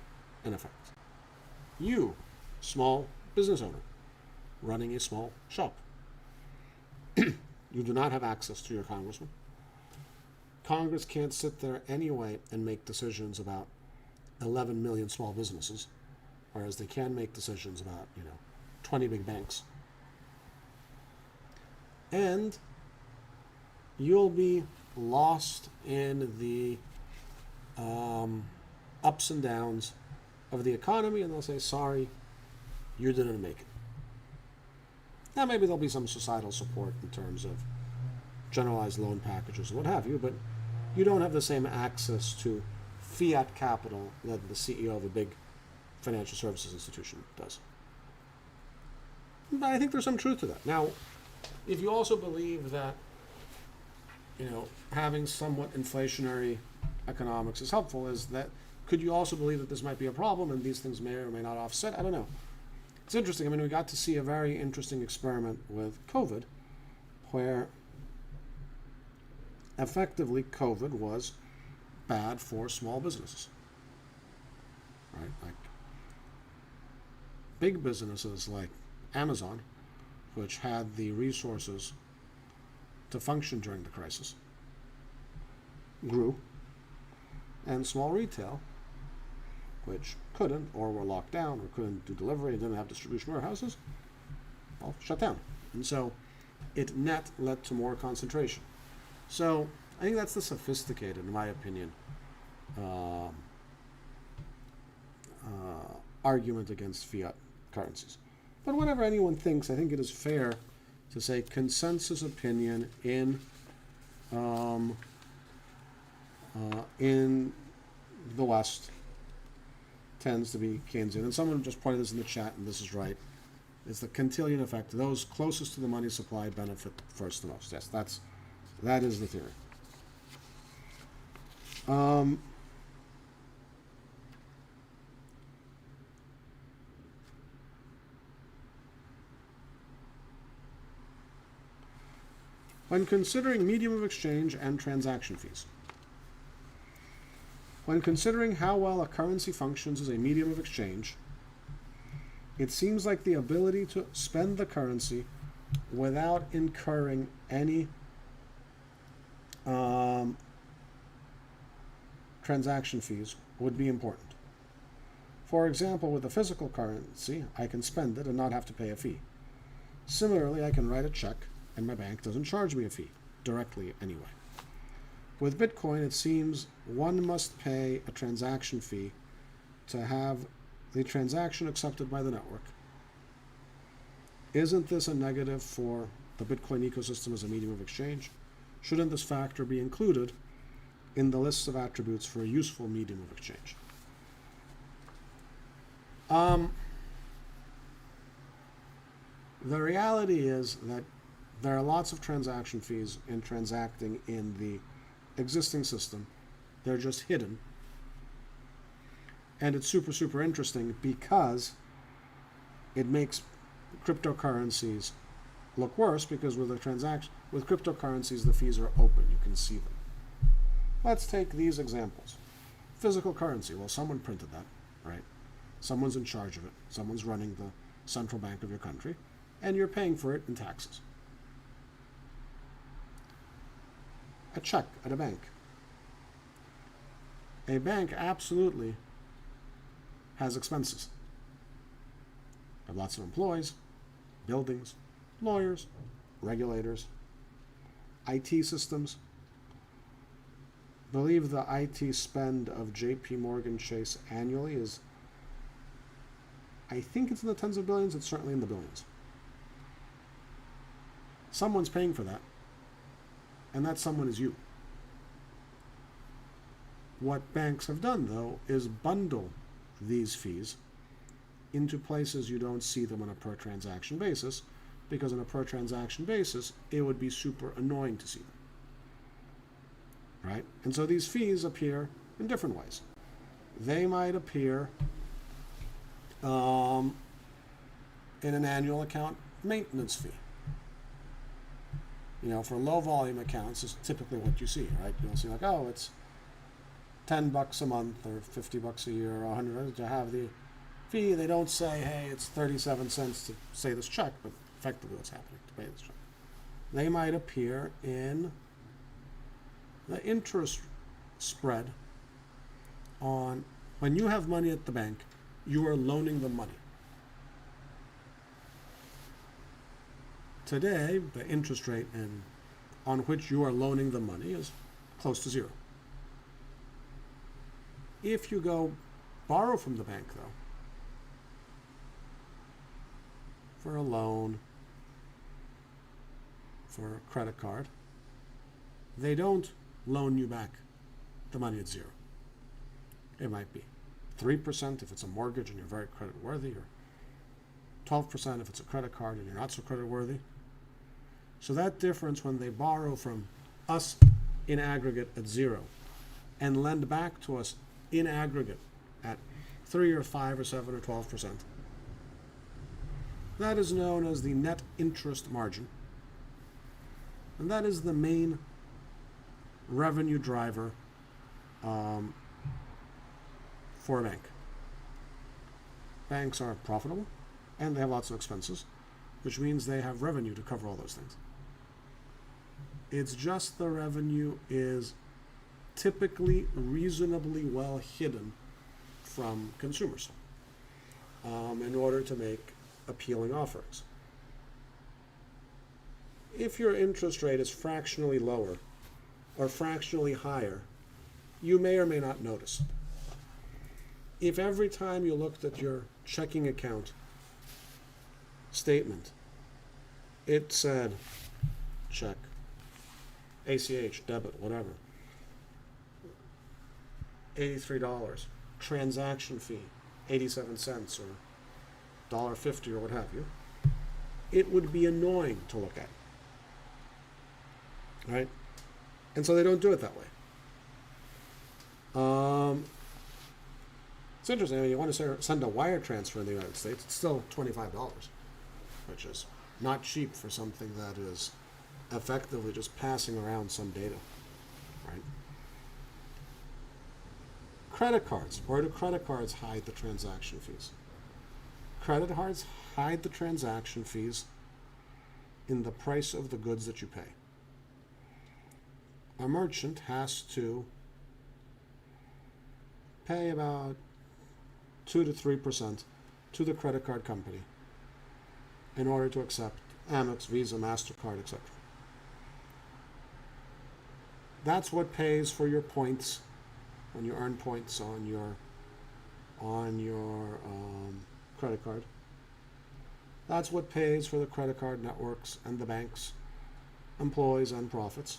in effect. You, small business owner, running a small shop. You do not have access to your congressman. Congress can't sit there anyway and make decisions about 11 million small businesses, whereas they can make decisions about, 20 big banks. And you'll be lost in the ups and downs of the economy, and they'll say, sorry, you didn't make it. Now, maybe there'll be some societal support in terms of generalized loan packages and what have you, but you don't have the same access to fiat capital that the CEO of a big financial services institution does. But I think there's some truth to that. Now, if you also believe that, having somewhat inflationary economics is helpful, could you also believe that this might be a problem and these things may or may not offset? I don't know. It's interesting. I mean, we got to see a very interesting experiment with COVID where effectively COVID was bad for small businesses. Right? Like big businesses like Amazon, which had the resources to function during the crisis, grew, and small retail, which couldn't or were locked down or couldn't do delivery and didn't have distribution warehouses, all shut down. And so it net led to more concentration. So I think that's the sophisticated, in my opinion, argument against fiat currencies. But whatever anyone thinks, I think it is fair to say consensus opinion in the West tends to be Keynesian. And someone just pointed this in the chat, and this is right. It's the Cantillon effect. Those closest to the money supply benefit first the most. Yes, that is the theory. When considering medium of exchange and transaction fees. When considering how well a currency functions as a medium of exchange, it seems like the ability to spend the currency without incurring any transaction fees would be important. For example, with a physical currency, I can spend it and not have to pay a fee. Similarly, I can write a check and my bank doesn't charge me a fee, directly anyway. With Bitcoin, it seems one must pay a transaction fee to have the transaction accepted by the network. Isn't this a negative for the Bitcoin ecosystem as a medium of exchange? Shouldn't this factor be included in the list of attributes for a useful medium of exchange? The reality is that there are lots of transaction fees in transacting in the existing system. They're just hidden. And it's super, super interesting because it makes cryptocurrencies look worse, because with cryptocurrencies, the fees are open. You can see them. Let's take these examples. Physical currency. Well, someone printed that, right? Someone's in charge of it. Someone's running the central bank of your country, and you're paying for it in taxes. A check at a bank. A bank absolutely has expenses. They have lots of employees, buildings, lawyers, regulators, IT systems. I believe the IT spend of JP Morgan Chase annually is, I think it's in the tens of billions, it's certainly in the billions. Someone's paying for that, and that someone is you. What banks have done, though, is bundle these fees into places you don't see them on a per transaction basis, because on a per transaction basis, it would be super annoying to see them. Right? And so these fees appear in different ways. They might appear in an annual account maintenance fee. For low volume accounts is typically what you see, right? You'll see like, oh, it's $10 a month or $50 a year or $100 to have the fee. They don't say, hey, it's 37 cents to say this check, but effectively what's happening to pay this check. They might appear in the interest spread on when you have money at the bank, you are loaning them money. Today, the interest rate on which you are loaning the money is close to zero. If you go borrow from the bank, though, for a loan, for a credit card, they don't loan you back the money at zero. It might be 3% if it's a mortgage and you're very credit worthy, or 12% if it's a credit card and you're not so credit worthy. So that difference when they borrow from us in aggregate at zero and lend back to us in aggregate at 3 or 5 or 7 or 12%, that is known as the net interest margin. And that is the main revenue driver for a bank. Banks are profitable and they have lots of expenses, which means they have revenue to cover all those things. It's just the revenue is typically reasonably well hidden from consumers in order to make appealing offerings. If your interest rate is fractionally lower or fractionally higher, you may or may not notice. If every time you looked at your checking account statement, it said check, ACH, debit, whatever, $83, transaction fee, 87 cents or $1.50 or what have you, it would be annoying to look at. Right? And so they don't do it that way. It's interesting. I mean, you want to send a wire transfer in the United States, it's still $25, which is not cheap for something that is effectively just passing around some data. Right? Credit cards. Where do credit cards hide the transaction fees? Credit cards hide the transaction fees in the price of the goods that you pay. A merchant has to pay about 2 to 3% to the credit card company in order to accept Amex, Visa, MasterCard, etc. That's what pays for your points when you earn points on your credit card. That's what pays for the credit card networks and the banks, employees and profits.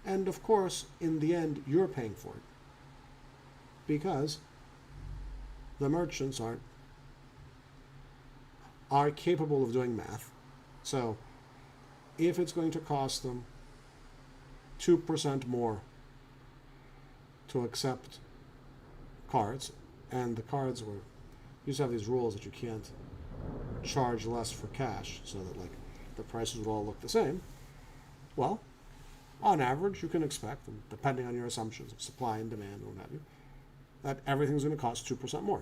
And of course, in the end, you're paying for it because the merchants are capable of doing math. So if it's going to cost them 2% more to accept cards, and the cards used to have these rules that you can't charge less for cash so that like the prices would all look the same. Well, on average, you can expect, and depending on your assumptions of supply and demand or what have you, that everything's going to cost 2% more.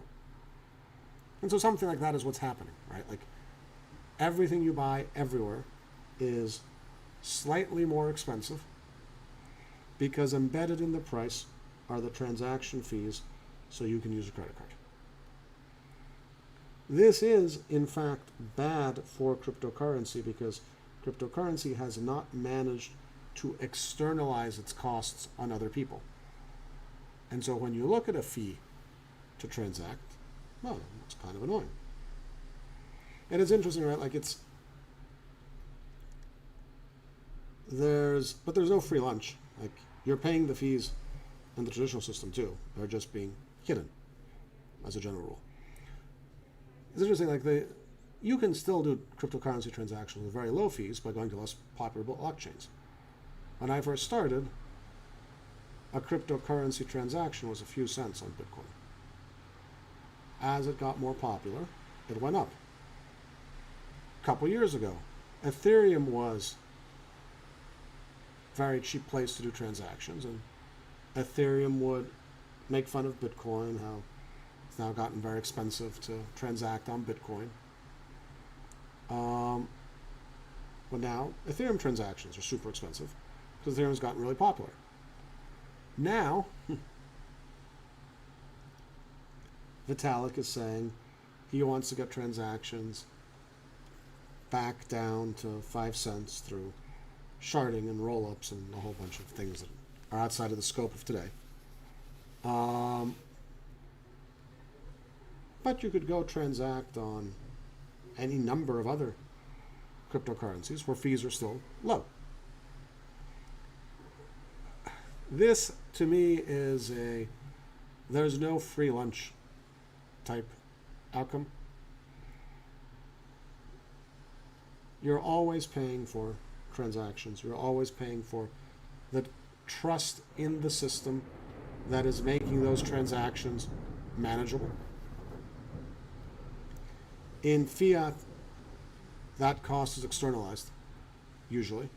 And so something like that is what's happening, right? Like everything you buy everywhere is slightly more expensive because embedded in the price are the transaction fees so you can use a credit card. This is, in fact, bad for cryptocurrency because cryptocurrency has not managed to externalize its costs on other people. And so when you look at a fee to transact, well, it's kind of annoying. And it's interesting, right? Like there's no free lunch. Like you're paying the fees in the traditional system too. They're just being hidden as a general rule. It's interesting, like you can still do cryptocurrency transactions with very low fees by going to less popular blockchains. When I first started, a cryptocurrency transaction was a few cents on Bitcoin. As it got more popular, it went up. A couple years ago, Ethereum was a very cheap place to do transactions, and Ethereum would make fun of Bitcoin, how it's now gotten very expensive to transact on Bitcoin. But now Ethereum transactions are super expensive because Ethereum's gotten really popular. Now, Vitalik is saying he wants to get transactions back down to 5 cents through sharding and roll-ups and a whole bunch of things that are outside of the scope of today. But you could go transact on any number of other cryptocurrencies where fees are still low. This, to me, is there's no free lunch type outcome. You're always paying for transactions. You're always paying for the trust in the system that is making those transactions manageable. In fiat, that cost is externalized, usually.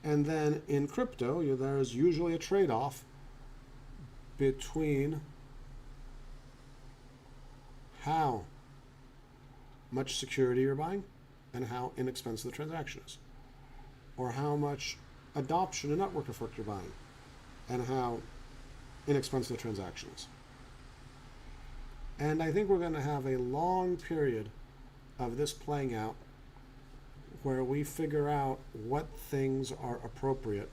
And then in crypto, there is usually a trade-off between how much security you're buying and how inexpensive the transaction is, or how much adoption and network effect you're buying and how inexpensive the transaction is. And I think we're going to have a long period of this playing out where we figure out what things are appropriate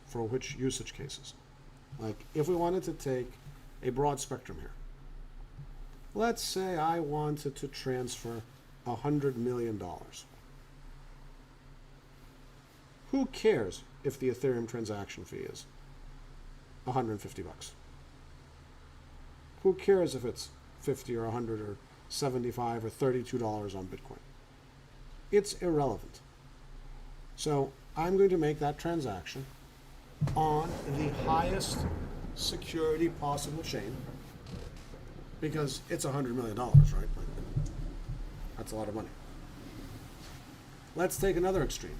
for which usage cases. Like if we wanted to take a broad spectrum here, let's say I wanted to transfer $100 million. Who cares if the Ethereum transaction fee is $150? Who cares if it's 50 or 100 or 75 or $32 on Bitcoin? It's irrelevant. So I'm going to make that transaction on the highest security possible chain because it's $100 million, right? Like, that's a lot of money. Let's take another extreme.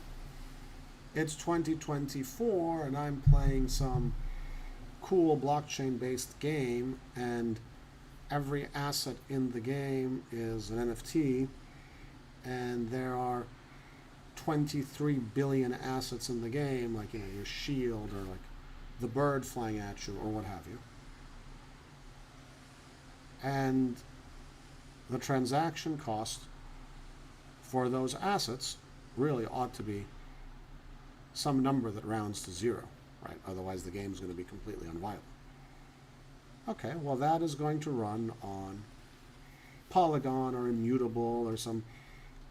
It's 2024 and I'm playing some cool blockchain-based game and every asset in the game is an NFT and there are 23 billion assets in the game, like your shield or like the bird flying at you or what have you. And the transaction cost for those assets really ought to be some number that rounds to zero, right? Otherwise the game is going to be completely unviable. Okay, well that is going to run on Polygon or Immutable or some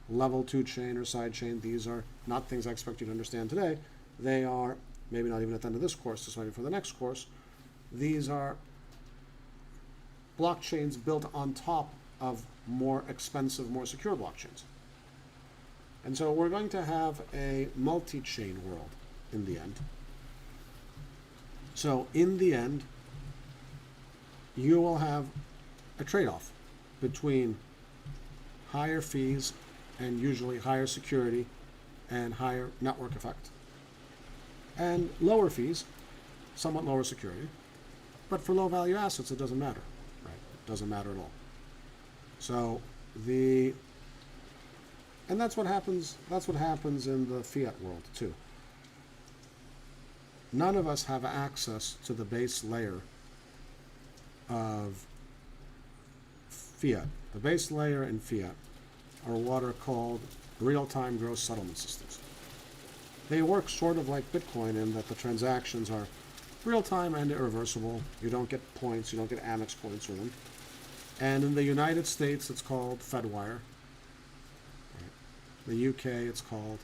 level 2 chain or side chain. These are not things I expect you to understand today. They are, maybe not even at the end of this course, just maybe for the next course, these are blockchains built on top of more expensive, more secure blockchains. And so we're going to have a multi-chain world in the end. So in the end, you will have a trade-off between higher fees and usually higher security and higher network effect, and lower fees, somewhat lower security, but for low value assets it doesn't matter, right? It doesn't matter at all. So and that's what happens in the fiat world too. none of us have access to the base layer of fiat. The base layer in fiat are what are called real-time gross settlement systems. They work sort of like Bitcoin in that the transactions are real-time and irreversible. You don't get points, you don't get Amex points for them. And in the United States, it's called Fedwire. In the UK, it's called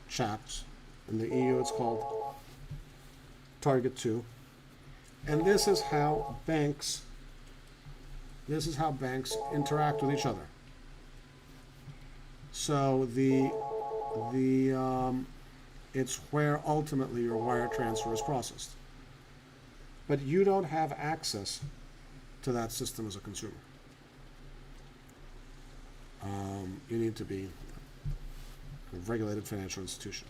Chaps. In the EU, it's called Target 2. And this is how banks interact with each other. So it's where ultimately your wire transfer is processed. But you don't have access to that system as a consumer. You need to be a regulated financial institution.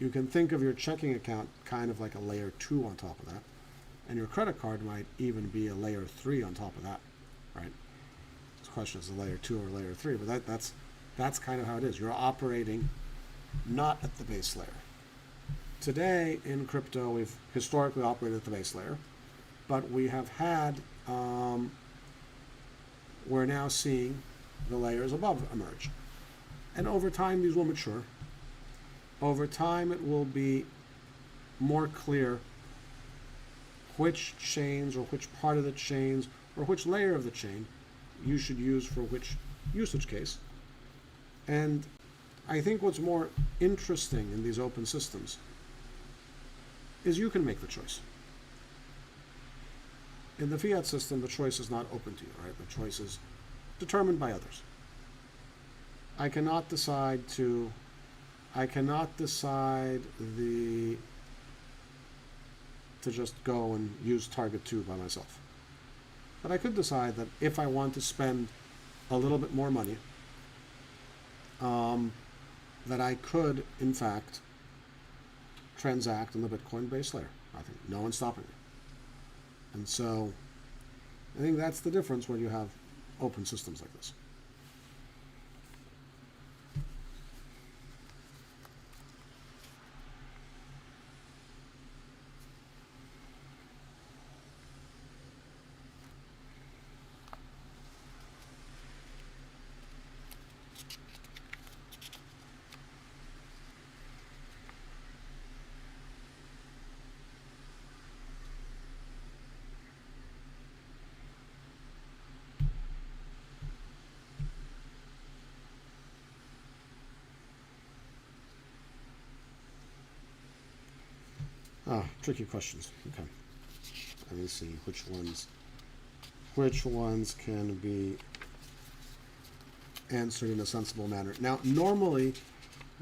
You can think of your checking account kind of like a layer 2 on top of that, and your credit card might even be a layer 3 on top of that, right? The question is a layer 2 or layer 3, but that's kind of how it is. You're operating not at the base layer. Today in crypto, we've historically operated at the base layer, but we have had, we're now seeing the layers above emerge. And over time, these will mature. Over time, it will be more clear which chains or which part of the chains or which layer of the chain you should use for which usage case. And I think what's more interesting in these open systems is you can make the choice. In the fiat system, the choice is not open to you, right? The choice is determined by others. I cannot decide to just go and use Target 2 by myself. But I could decide that if I want to spend a little bit more money, that I could, in fact, transact in the Bitcoin base layer. I think no one's stopping me. And so I think that's the difference when you have open systems like this. Tricky questions. Okay. Let me see which ones can be answered in a sensible manner. Now, normally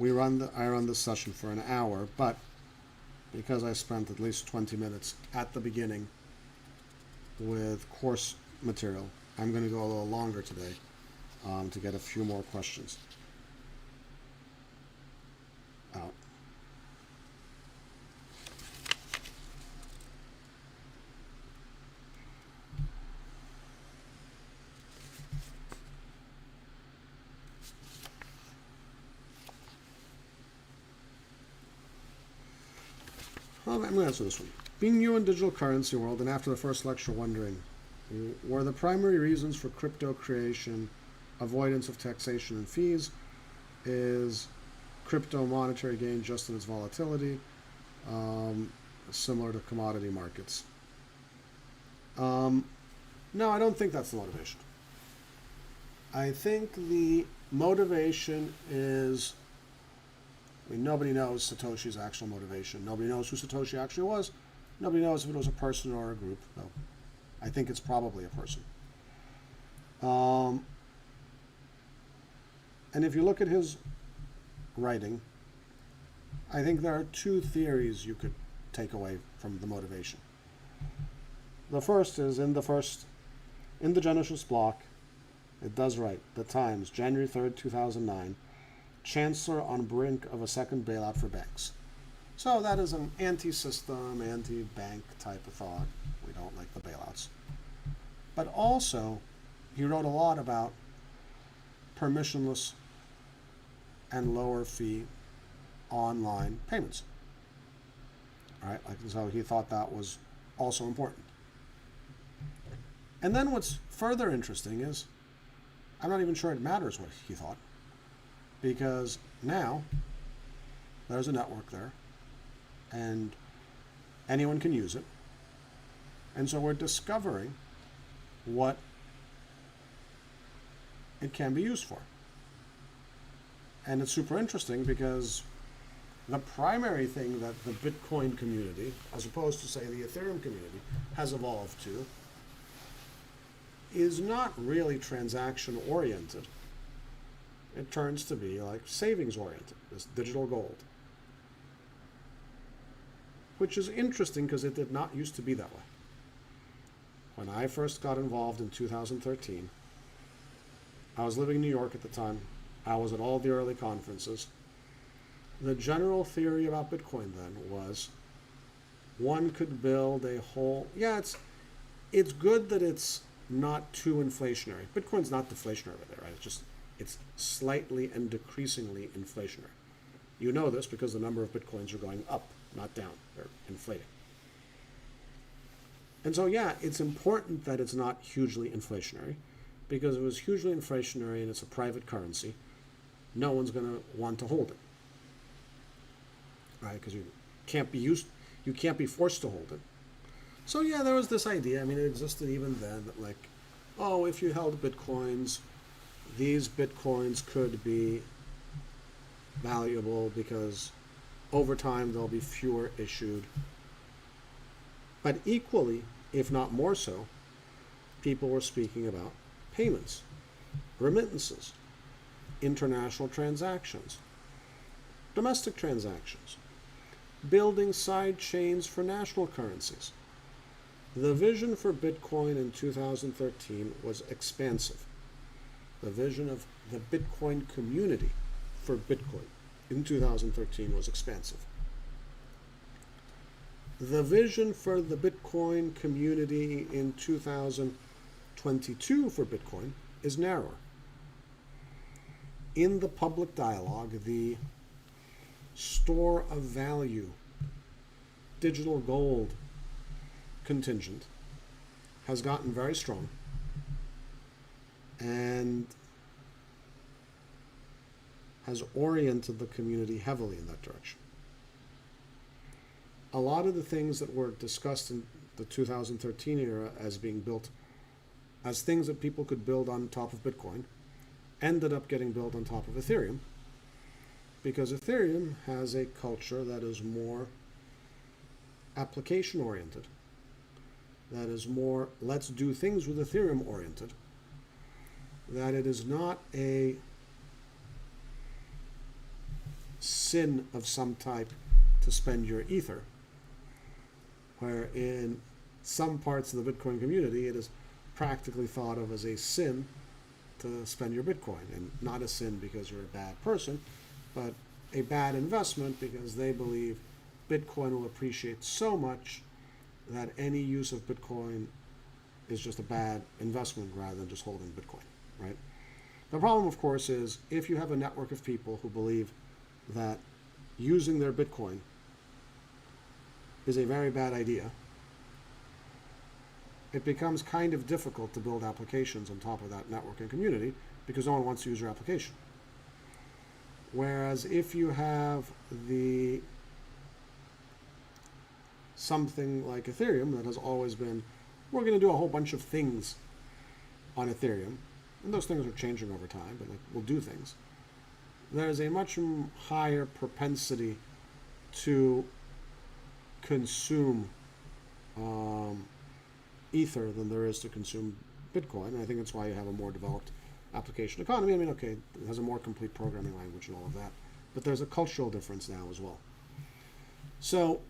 I run this session for an hour, but because I spent at least 20 minutes at the beginning with course material, I'm going to go a little longer today to get a few more questions out. I'm going to answer this one. Being new in digital currency world, and after the first lecture wondering, were the primary reasons for crypto creation avoidance of taxation and fees? Is crypto monetary gain just in its volatility, similar to commodity markets? No, I don't think that's the motivation. I think the motivation is, nobody knows Satoshi's actual motivation. Nobody knows who Satoshi actually was. Nobody knows if it was a person or a group, though. I think it's probably a person. And if you look at his writing, I think there are two theories you could take away from the motivation. The first is in the Genesis block, it does write, the Times, January 3rd, 2009, Chancellor on brink of a second bailout for banks. So that is an anti-system, anti-bank type of thought. We don't like the bailouts. But also, he wrote a lot about permissionless and lower fee online payments. All right, like so he thought that was also important. And then what's further interesting is I'm not even sure it matters what he thought, because now there's a network there and anyone can use it. And so we're discovering what it can be used for. And it's super interesting because the primary thing that the Bitcoin community, as opposed to, say, the Ethereum community, has evolved to is not really transaction oriented. It turns to be like savings oriented, this digital gold. Which is interesting because it did not used to be that way. When I first got involved in 2013, I was living in New York at the time. I was at all the early conferences. The general theory about Bitcoin then was one could build a whole, it's good that it's not too inflationary. Bitcoin's not deflationary over there, right? It's slightly and decreasingly inflationary. You know this because the number of Bitcoins are going up, not down. They're inflating. And so, it's important that it's not hugely inflationary, because if it was hugely inflationary and it's a private currency, no one's going to want to hold it, right? Because you can't be forced to hold it. So there was this idea. I mean, it existed even then that like, if you held Bitcoins, these Bitcoins could be valuable because over time there'll be fewer issued. But equally, if not more so, people were speaking about payments, remittances, international transactions, domestic transactions, building side chains for national currencies. The vision for Bitcoin in 2013 was expansive. The vision of the Bitcoin community for Bitcoin in 2013 was expansive. The vision for the Bitcoin community in 2022 for Bitcoin is narrower. In the public dialogue, the store of value, digital gold contingent has gotten very strong and has oriented the community heavily in that direction. A lot of the things that were discussed in the 2013 era as being built as things that people could build on top of Bitcoin ended up getting built on top of Ethereum, because Ethereum has a culture that is more application oriented, that is more let's do things with Ethereum oriented, that it is not a sin of some type to spend your ether, where in some parts of the Bitcoin community it is practically thought of as a sin to spend your Bitcoin, and not a sin because you're a bad person, but a bad investment because they believe Bitcoin will appreciate so much that any use of Bitcoin is just a bad investment rather than just holding Bitcoin, right? The problem, of course, is if you have a network of people who believe that using their Bitcoin is a very bad idea, it becomes kind of difficult to build applications on top of that network and community because no one wants to use your application. Whereas if you have something like Ethereum that has always been, we're going to do a whole bunch of things on Ethereum, and those things are changing over time, but like, we'll do things. There's a much higher propensity to consume Ether than there is to consume Bitcoin. And I think that's why you have a more developed application economy. I mean, okay, it has a more complete programming language and all of that, but there's a cultural difference now as well. So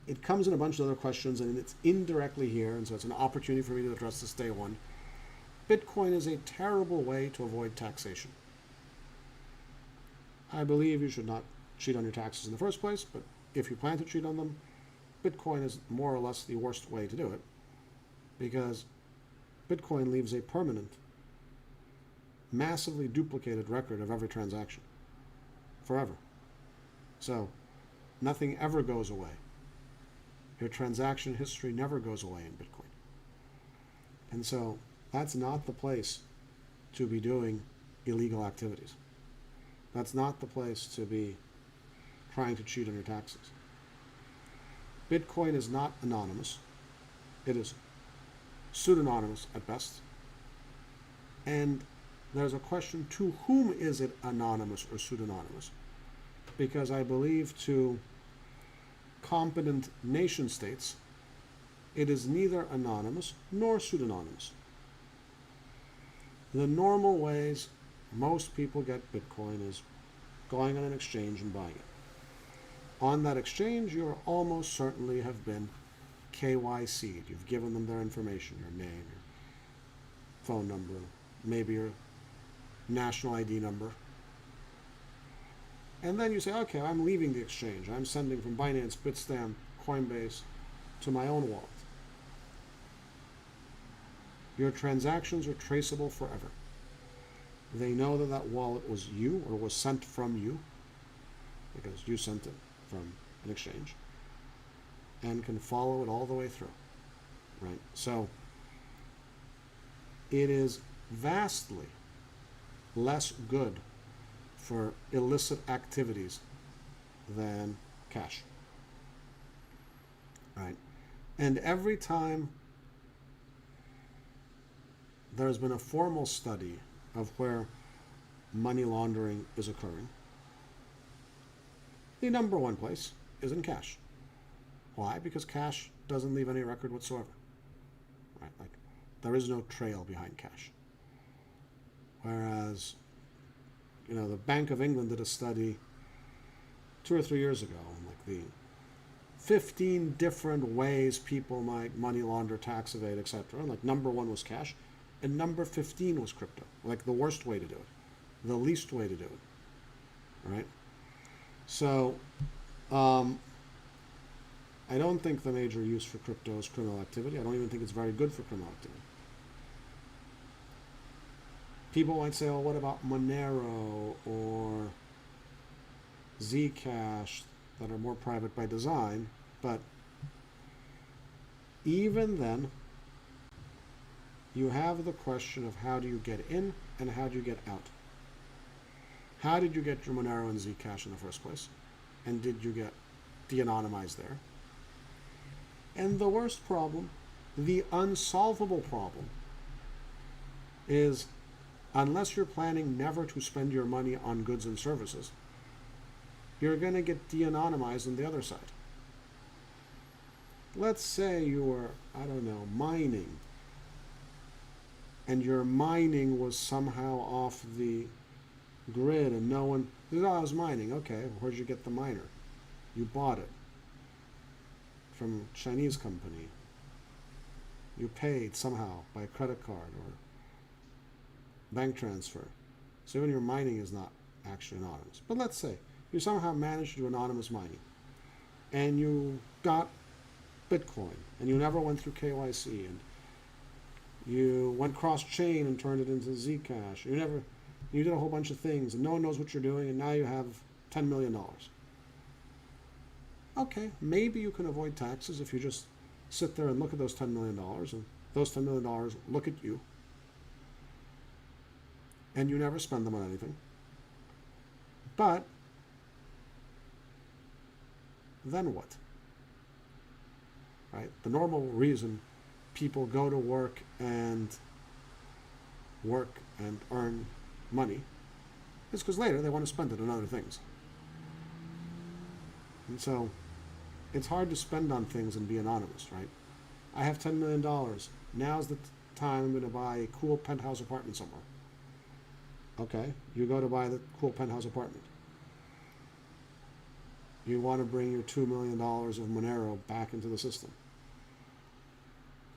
it comes in a bunch of other questions, and it's indirectly here, and so it's an opportunity for me to address this day one. Bitcoin is a terrible way to avoid taxation. I believe you should not cheat on your taxes in the first place, but if you plan to cheat on them, Bitcoin is more or less the worst way to do it, because Bitcoin leaves a permanent massively duplicated record of every transaction forever. So nothing ever goes away. Your transaction history never goes away in Bitcoin. And so that's not the place to be doing illegal activities. That's not the place to be trying to cheat on your taxes. Bitcoin is not anonymous. It is pseudonymous at best. And there's a question, to whom is it anonymous or pseudonymous? Because I believe to competent nation states, it is neither anonymous nor pseudonymous. The normal ways most people get Bitcoin is going on an exchange and buying it. On that exchange, you almost certainly have been KYC'd. You've given them their information, your name, your phone number, maybe your national ID number. And then you say, okay, I'm leaving the exchange. I'm sending from Binance, Bitstamp, Coinbase to my own wallet. Your transactions are traceable forever. They know that that wallet was you or was sent from you because you sent it from an exchange and can follow it all the way through, right? So it is vastly less good for illicit activities than cash, right? And every time there's been a formal study of where money laundering is occurring, the number one place is in cash. Why? Because cash doesn't leave any record whatsoever, right? Like, there is no trail behind cash. Whereas, the Bank of England did a study 2 or 3 years ago on like the 15 different ways people might money launder, tax evade, etc. And like number 1 was cash, and number 15 was crypto. Like the worst way to do it, the least way to do it, right? So, I don't think the major use for crypto is criminal activity. I don't even think it's very good for criminal activity. People might say, well, what about Monero or Zcash that are more private by design? But even then, you have the question of how do you get in and how do you get out? How did you get your Monero and Zcash in the first place? And did you get de-anonymized there? And the worst problem, the unsolvable problem, is unless you're planning never to spend your money on goods and services, you're going to get de-anonymized on the other side. Let's say you're, mining, and your mining was somehow off the grid and no one, I was mining. Okay, where'd you get the miner? You bought it from a Chinese company. You paid somehow by a credit card or bank transfer. So even your mining is not actually anonymous. But let's say you somehow managed to do anonymous mining and you got Bitcoin and you never went through KYC and you went cross-chain and turned it into Zcash. You did a whole bunch of things and no one knows what you're doing and now you have $10 million. Okay, maybe you can avoid taxes if you just sit there and look at those $10 million and those $10 million look at you and you never spend them on anything. But then what? Right? The normal reason people go to work and earn money is because later they want to spend it on other things. And so it's hard to spend on things and be anonymous, right? I have $10 million. Now's the time I'm going to buy a cool penthouse apartment somewhere. Okay, you go to buy the cool penthouse apartment. You want to bring your $2 million of Monero back into the system.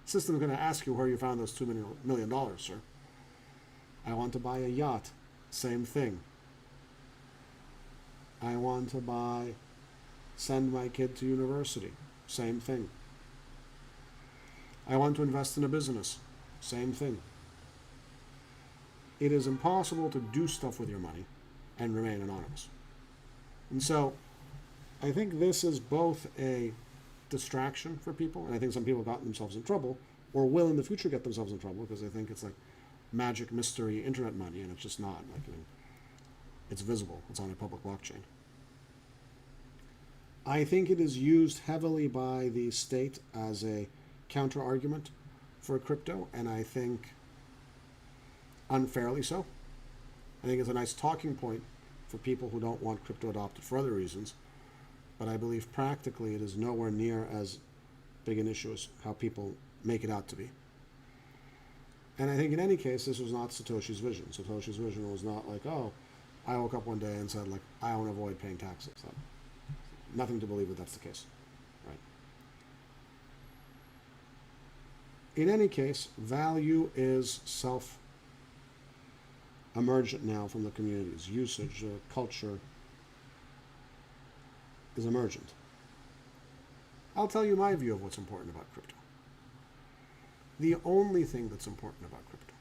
The system's going to ask you where you found those $2 million, sir. I want to buy a yacht. Same thing. I want to send my kid to university. Same thing. I want to invest in a business. Same thing. it is impossible to do stuff with your money and remain anonymous. And so I think this is both a distraction for people, and I think some people got themselves in trouble, or will in the future get themselves in trouble, because they think it's like magic mystery internet money, and it's just not. Like, I mean, it's visible. It's on a public blockchain. I think it is used heavily by the state as a counter argument for crypto, and I think unfairly so. I think it's a nice talking point for people who don't want crypto adopted for other reasons, but I believe practically it is nowhere near as big an issue as how people make it out to be. And I think in any case, this was not Satoshi's vision. Satoshi's vision was not like, oh, I woke up one day and said, like, I want to avoid paying taxes. Nothing to believe that that's the case, right? In any case, value is self-emergent now from the communities. Usage, culture is emergent. I'll tell you my view of what's important about crypto. The only thing that's important about crypto,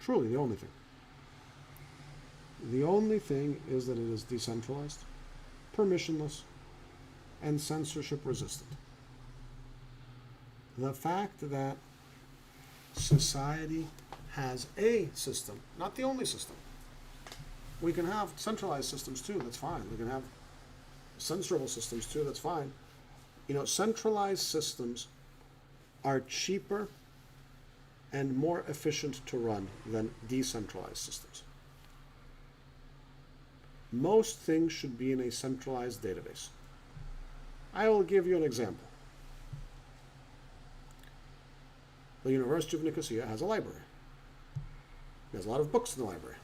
truly the only thing is that it is decentralized, permissionless, and censorship resistant. The fact that society has a system, not the only system. We can have centralized systems too, that's fine. We can have censorable systems too, that's fine. You know, centralized systems are cheaper and more efficient to run than decentralized systems. Most things should be in a centralized database. I will give you an example. The University of Nicosia has a library. There's a lot of books in the library.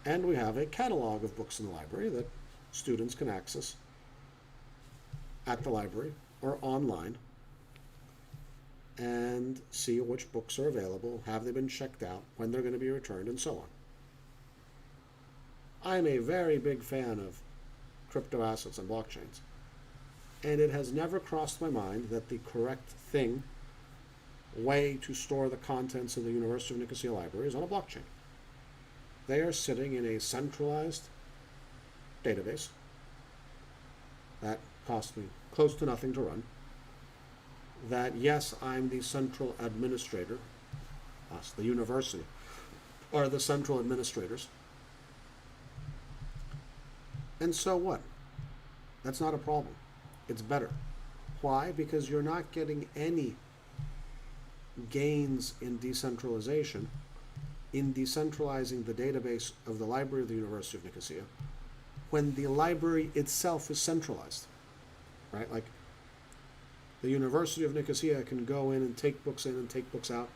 And we have a catalog of books in the library that students can access at the library or online and see which books are available, have they been checked out, when they're going to be returned, and so on. I'm a very big fan of crypto assets and blockchains, and it has never crossed my mind that the correct way to store the contents of the University of Nicosia library is on a blockchain. They are sitting in a centralized database that cost me close to nothing to run. That, yes, I'm the central administrator, us, the university, are the central administrators. And so what? That's not a problem. It's better. Why? Because you're not getting any gains in decentralization in decentralizing the database of the library of the University of Nicosia when the library itself is centralized, right? Like, the University of Nicosia can go in and take books in and take books out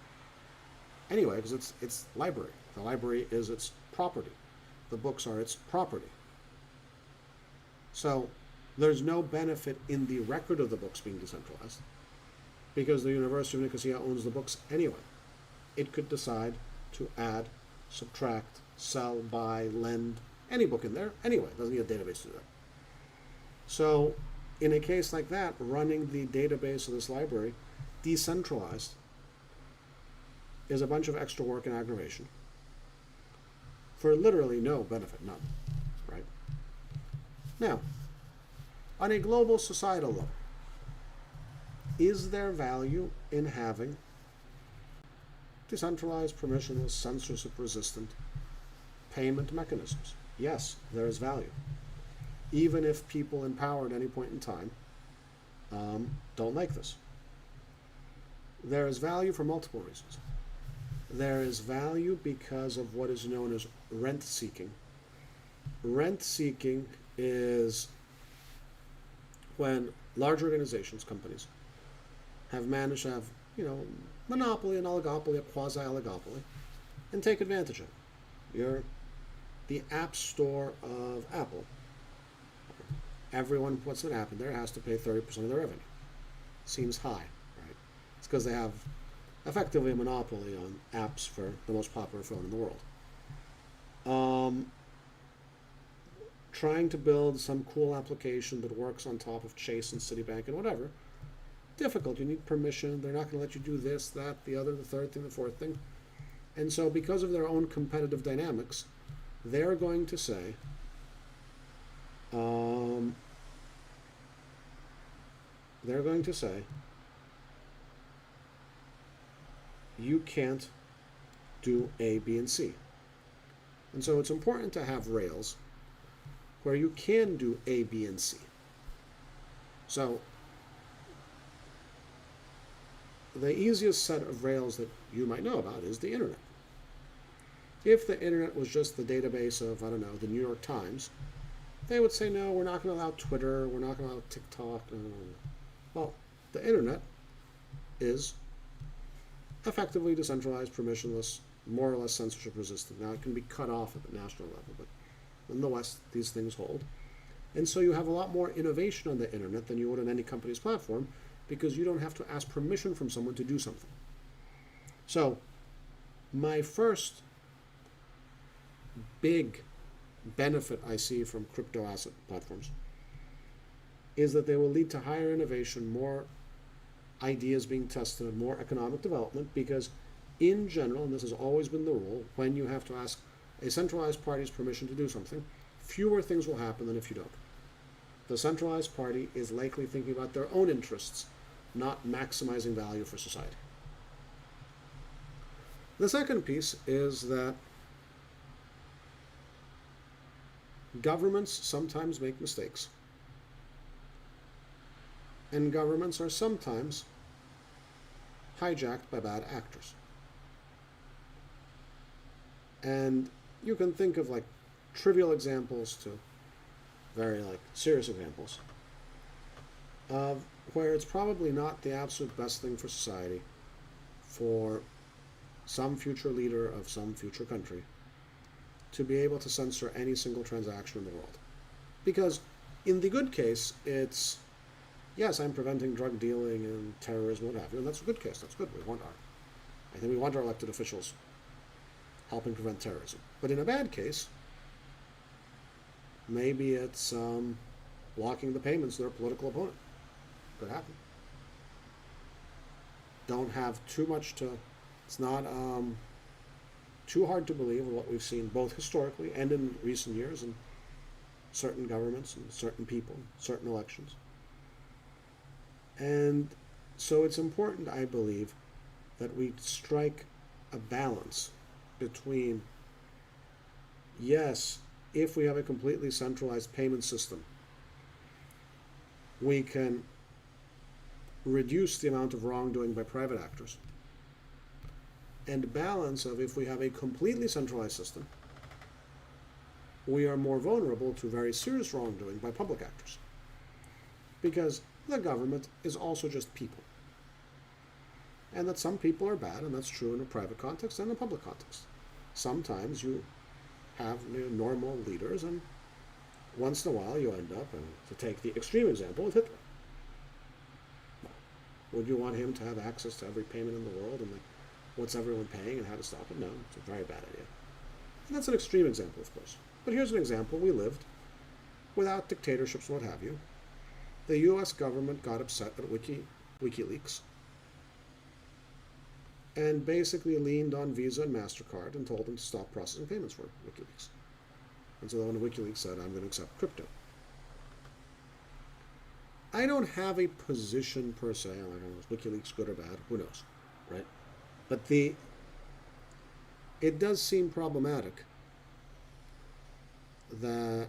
anyway, because it's library. The library is its property. The books are its property. So there's no benefit in the record of the books being decentralized because the University of Nicosia owns the books anyway. It could decide to add, subtract, sell, buy, lend any book in there anyway. It doesn't need a database to do that. So in a case like that, running the database of this library decentralized is a bunch of extra work and aggravation for literally no benefit, none, right? Now, on a global societal level, is there value in having decentralized, permissionless, censorship-resistant payment mechanisms? Yes, there is value. Even if people in power at any point in time don't like this. There is value for multiple reasons. There is value because of what is known as rent seeking. Rent seeking is when large organizations, companies, have managed to have, monopoly, an oligopoly, a quasi-oligopoly, and take advantage of it. You're the app store of Apple. Everyone who puts an app in there has to pay 30% of their revenue. Seems high, right? It's because they have effectively a monopoly on apps for the most popular phone in the world. Trying to build some cool application that works on top of Chase and Citibank and whatever, difficult. You need permission. They're not going to let you do this, that, the other, the third thing, the fourth thing. And so because of their own competitive dynamics, they're going to say, they're going to say, you can't do A, B, and C. And so it's important to have rails where you can do A, B, and C. So the easiest set of rails that you might know about is the internet. If the internet was just the database of, I don't know, the New York Times, they would say, no, we're not going to allow Twitter, we're not going to allow TikTok. No, no, no. Well, the internet is effectively decentralized, permissionless, more or less censorship resistant. Now, it can be cut off at the national level, but nonetheless, these things hold. And so you have a lot more innovation on the internet than you would on any company's platform, because you don't have to ask permission from someone to do something. So, my first big benefit I see from crypto asset platforms is that they will lead to higher innovation, more ideas being tested, more economic development, because in general, and this has always been the rule, when you have to ask a centralized party's permission to do something, fewer things will happen than if you don't. The centralized party is likely thinking about their own interests, not maximizing value for society. The second piece is that governments sometimes make mistakes, and governments are sometimes hijacked by bad actors. And you can think of like trivial examples to very like serious examples of where it's probably not the absolute best thing for society for some future leader of some future country to be able to censor any single transaction in the world. Because in the good case, it's, yes, I'm preventing drug dealing and terrorism, what have you, and that's a good case, that's good. I think we want our elected officials helping prevent terrorism. But in a bad case, maybe it's blocking the payments to their political opponent. Could happen. Don't have too much to, it's not too hard to believe in what we've seen both historically and in recent years in certain governments and certain people, certain elections. And so it's important, I believe, that we strike a balance between, yes, if we have a completely centralized payment system, we can reduce the amount of wrongdoing by private actors, and balance of if we have a completely centralized system, we are more vulnerable to very serious wrongdoing by public actors. Because the government is also just people. And that some people are bad, and that's true in a private context and in a public context. Sometimes you have normal leaders, and once in a while you end up, and to take the extreme example of Hitler. Would you want him to have access to every payment in the world and what's everyone paying and how to stop it? No, it's a very bad idea. And that's an extreme example, of course. But here's an example. We lived without dictatorships and what have you. The US government got upset at WikiLeaks and basically leaned on Visa and MasterCard and told them to stop processing payments for WikiLeaks. And so then WikiLeaks said, I'm going to accept crypto. I don't have a position per se on is WikiLeaks good or bad, who knows, right? But it does seem problematic that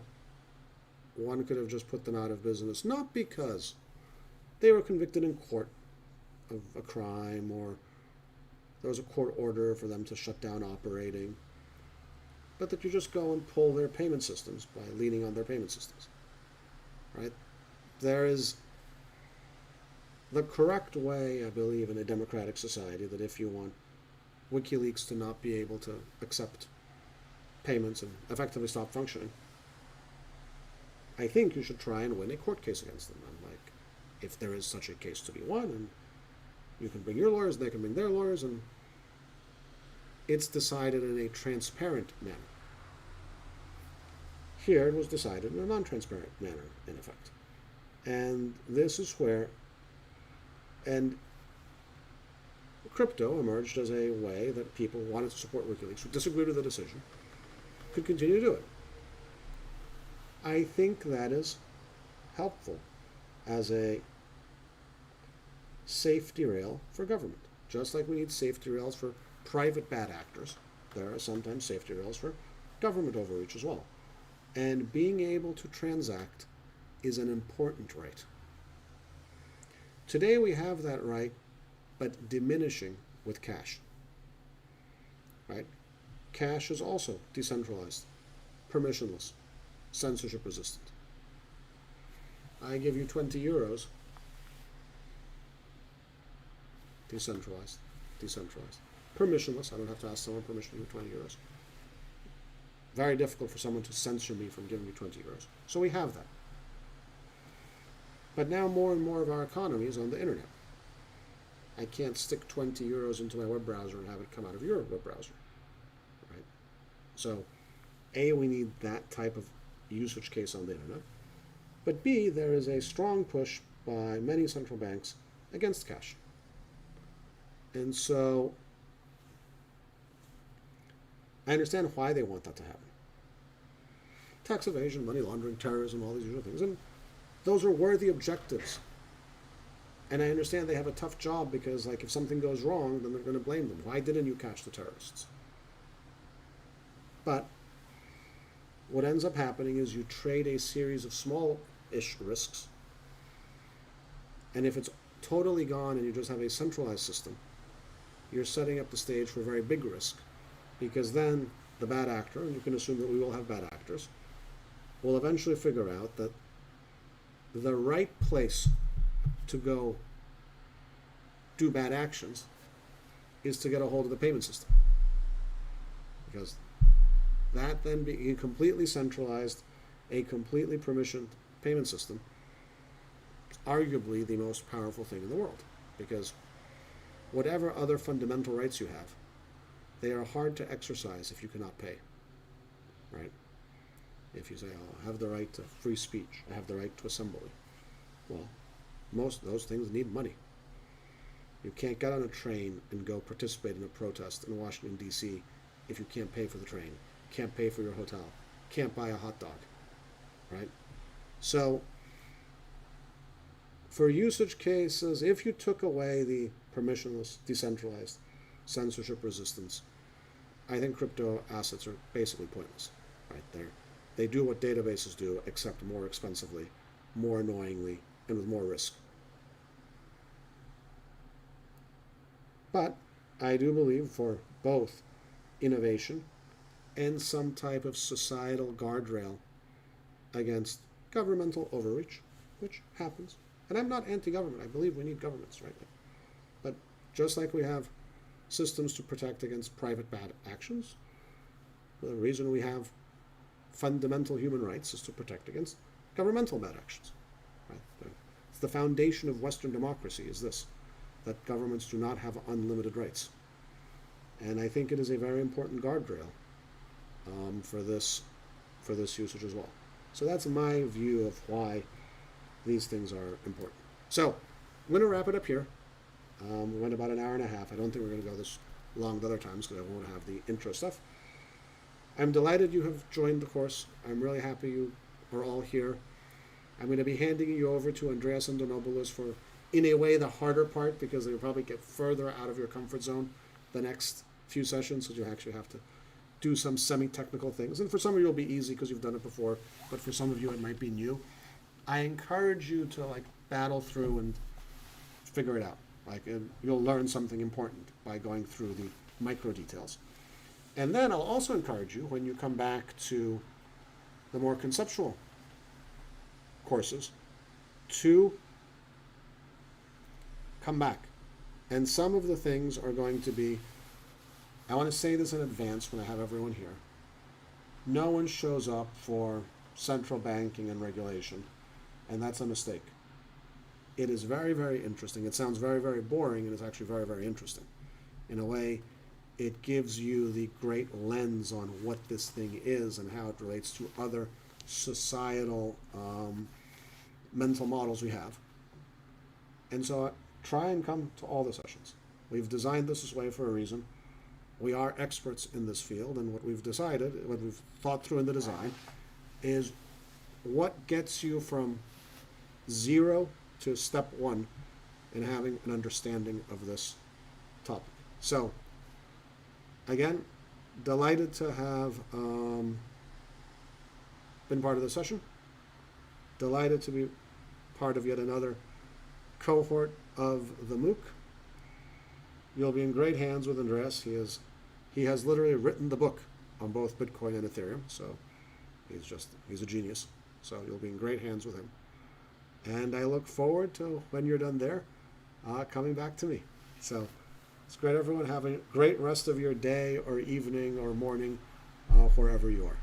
one could have just put them out of business, not because they were convicted in court of a crime or there was a court order for them to shut down operating, but that you just go and pull their payment systems by leaning on their payment systems, right? There is the correct way, I believe, in a democratic society that if you want WikiLeaks to not be able to accept payments and effectively stop functioning, I think you should try and win a court case against them. And like, if there is such a case to be won, and you can bring your lawyers, they can bring their lawyers, and it's decided in a transparent manner. Here it was decided in a non-transparent manner, in effect. And this is where, and crypto emerged as a way that people who wanted to support WikiLeaks, who disagreed with the decision, could continue to do it. I think that is helpful as a safety rail for government. Just like we need safety rails for private bad actors, there are sometimes safety rails for government overreach as well. And being able to transact is an important right. Today we have that right, but diminishing with cash. Right? Cash is also decentralized, permissionless, censorship resistant. I give you 20 euros, decentralized, permissionless. I don't have to ask someone permission to give 20 euros. Very difficult for someone to censor me from giving me 20 euros. So we have that. But now more and more of our economy is on the internet. I can't stick 20 euros into my web browser and have it come out of your web browser. Right? So, A, we need that type of usage case on the internet. But B, there is a strong push by many central banks against cash. And so I understand why they want that to happen. Tax evasion, money laundering, terrorism, all these usual things. And those are worthy objectives. And I understand they have a tough job because, like, if something goes wrong, then they're going to blame them. Why didn't you catch the terrorists? But what ends up happening is you trade a series of small-ish risks. And if it's totally gone and you just have a centralized system, you're setting up the stage for a very big risk. Because then the bad actor, and you can assume that we will have bad actors, will eventually figure out that the right place to go do bad actions is to get a hold of the payment system. Because that then being completely centralized, a completely permissioned payment system, is arguably the most powerful thing in the world. Because whatever other fundamental rights you have, they are hard to exercise if you cannot pay. Right? If you say, oh, I have the right to free speech, I have the right to assembly. Well, most of those things need money. You can't get on a train and go participate in a protest in Washington, D.C. if you can't pay for the train, can't pay for your hotel, can't buy a hot dog, right? So, for usage cases, if you took away the permissionless, decentralized, censorship resistance, I think crypto assets are basically pointless, right? They do what databases do, except more expensively, more annoyingly, and with more risk. But I do believe for both innovation and some type of societal guardrail against governmental overreach, which happens. And I'm not anti-government. I believe we need governments, right? But just like we have systems to protect against private bad actions, the reason we have fundamental human rights is to protect against governmental bad actions. Right? It's the foundation of Western democracy is this, that governments do not have unlimited rights. And I think it is a very important guardrail for this usage as well. So that's my view of why these things are important. So I'm going to wrap it up here. We went about an hour and a half. I don't think we're going to go this long the other times because I won't have the intro stuff. I'm delighted you have joined the course. I'm really happy you are all here. I'm going to be handing you over to Andreas and Donobulus for, in a way, the harder part because they'll probably get further out of your comfort zone the next few sessions, so you actually have to do some semi-technical things. And for some of you it'll be easy because you've done it before, but for some of you it might be new. I encourage you to battle through and figure it out. You'll learn something important by going through the micro details. And then I'll also encourage you, when you come back to the more conceptual courses, to come back. And some of the things are going to be, I want to say this in advance when I have everyone here, no one shows up for central banking and regulation, and that's a mistake. It is very, very interesting. It sounds very, very boring, and it's actually very, very interesting. In a way, it gives you the great lens on what this thing is and how it relates to other societal mental models we have. And so try and come to all the sessions. We've designed this way for a reason. We are experts in this field, and what we've decided, what we've thought through in the design, is what gets you from 0 to step 1 in having an understanding of this topic. So, again, delighted to have been part of the session. Delighted to be part of yet another cohort of the MOOC. You'll be in great hands with Andreas. He has literally written the book on both Bitcoin and Ethereum, so he's a genius. So you'll be in great hands with him. And I look forward to, when you're done there, coming back to me. So it's great, everyone. Have a great rest of your day or evening or morning, wherever you are.